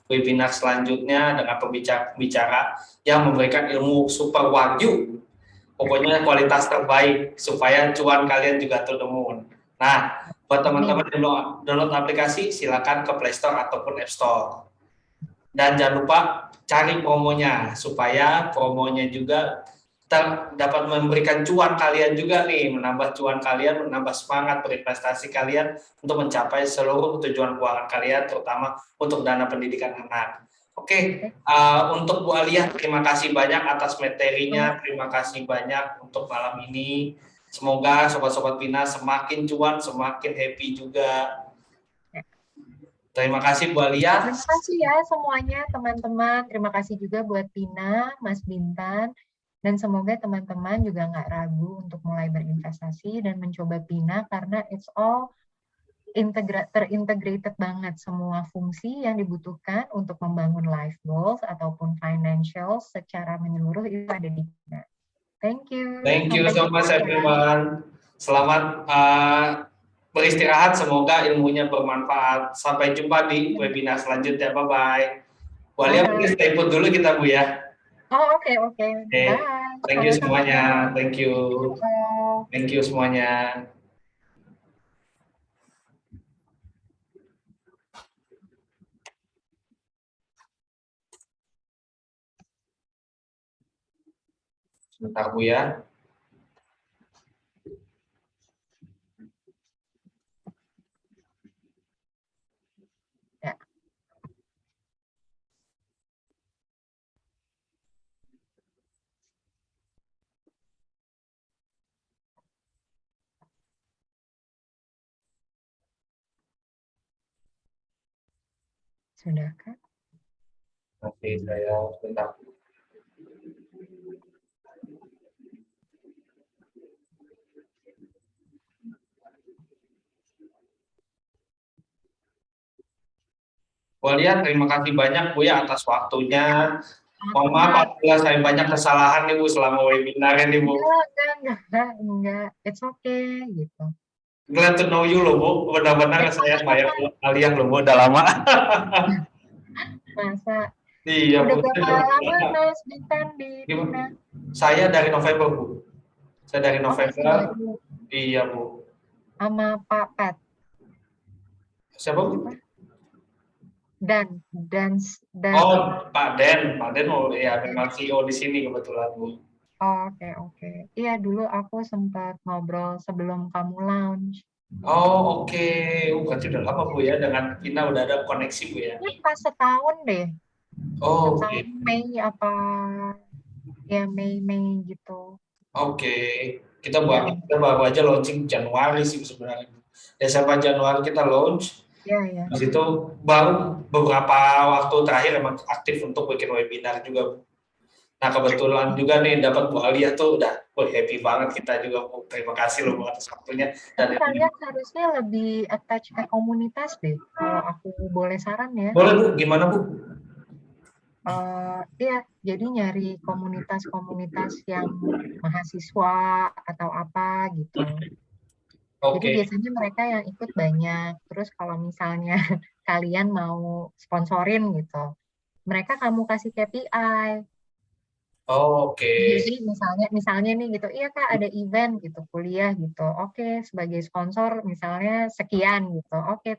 S1: webinar selanjutnya dengan pembicara yang memberikan ilmu super wagyu. Pokoknya kualitas terbaik supaya cuan kalian juga to the moon. Nah, buat teman-teman yang download aplikasi, silakan ke Play Store ataupun App Store. Dan jangan lupa cari promonya supaya promonya juga dapat memberikan cuan kalian juga nih, menambah cuan kalian, menambah semangat berinvestasi kalian untuk mencapai seluruh tujuan keuangan kalian, terutama untuk dana pendidikan anak. Oke, untuk Bu Alia, terima kasih banyak atas materinya, terima kasih banyak untuk malam ini. Semoga sobat-sobat Pina semakin cuan, semakin happy juga. Terima kasih Bu Alia.
S2: Terima kasih ya semuanya teman-teman. Terima kasih juga buat Pina, Mas Bintan. Dan semoga teman-teman juga nggak ragu untuk mulai berinvestasi dan mencoba Pina karena it's all terintegrated banget, semua fungsi yang dibutuhkan untuk membangun life goals ataupun financial secara menyeluruh itu ada di Pina. Thank you.
S1: Thank you so much everyone. Selamat beristirahat, semoga ilmunya bermanfaat. Sampai jumpa di webinar selanjutnya. Bye-bye. Bu Alia, mungkin stay put dulu kita, Bu ya.
S2: Oh, oke. Bye.
S1: Thank you semuanya. Thank you. Thank you semuanya. Sebentar Bu ya.
S2: Ya. Sudahkah?
S1: Oke, saya bentar. Bu Alia, terima kasih banyak Bu ya atas waktunya. Mohon maaf apabila saya banyak kesalahan nih Bu selama webinar ini Bu.
S2: Enggak. It's okay gitu.
S1: Glad to know you loh Bu. Benar-benar saya Bu Alia loh Bu, udah lama.
S2: Masa?
S1: Iya
S2: Udah
S1: Bu.
S2: berapa lama Mas Bintan di Pina?
S1: Saya dari November Bu. Saya dari November. Iya Bu.
S2: Sama Pak Pat.
S1: Siapa Bu?
S2: Dan.
S1: Oh, Pak Den oh ya memang CEO di sini kebetulan Bu.
S2: Oh, oke. Iya, dulu aku sempat ngobrol sebelum kamu launch.
S1: Oh, oke. Berarti udah lama Bu ya, dengan Pina udah ada koneksi Bu ya?
S2: Ini pas setahun deh.
S1: Oh, oke.
S2: Mei apa? Ya, Mei gitu.
S1: Oke. Kita baru aja launching Januari sih sebenarnya. Desember Januari kita launch.
S2: Iya.
S1: Di situ baru beberapa waktu terakhir emang aktif untuk bikin webinar juga Bu. Nah kebetulan juga nih dapat Bu Alia tuh udah happy banget kita juga Bu. Terima kasih loh Bu atas waktunya.
S2: Dan kalian harusnya lebih attach ke komunitas deh. Kalau aku boleh saran ya.
S1: Boleh Bu, gimana Bu?
S2: Iya, jadi nyari komunitas-komunitas yang mahasiswa atau apa gitu. Jadi biasanya mereka yang ikut banyak. Terus kalau misalnya kalian mau sponsorin gitu, mereka kamu kasih KPI.
S1: Oke.
S2: Jadi misalnya nih gitu, iya Kak ada event gitu, kuliah gitu. Oke, sebagai sponsor misalnya sekian gitu. Oke,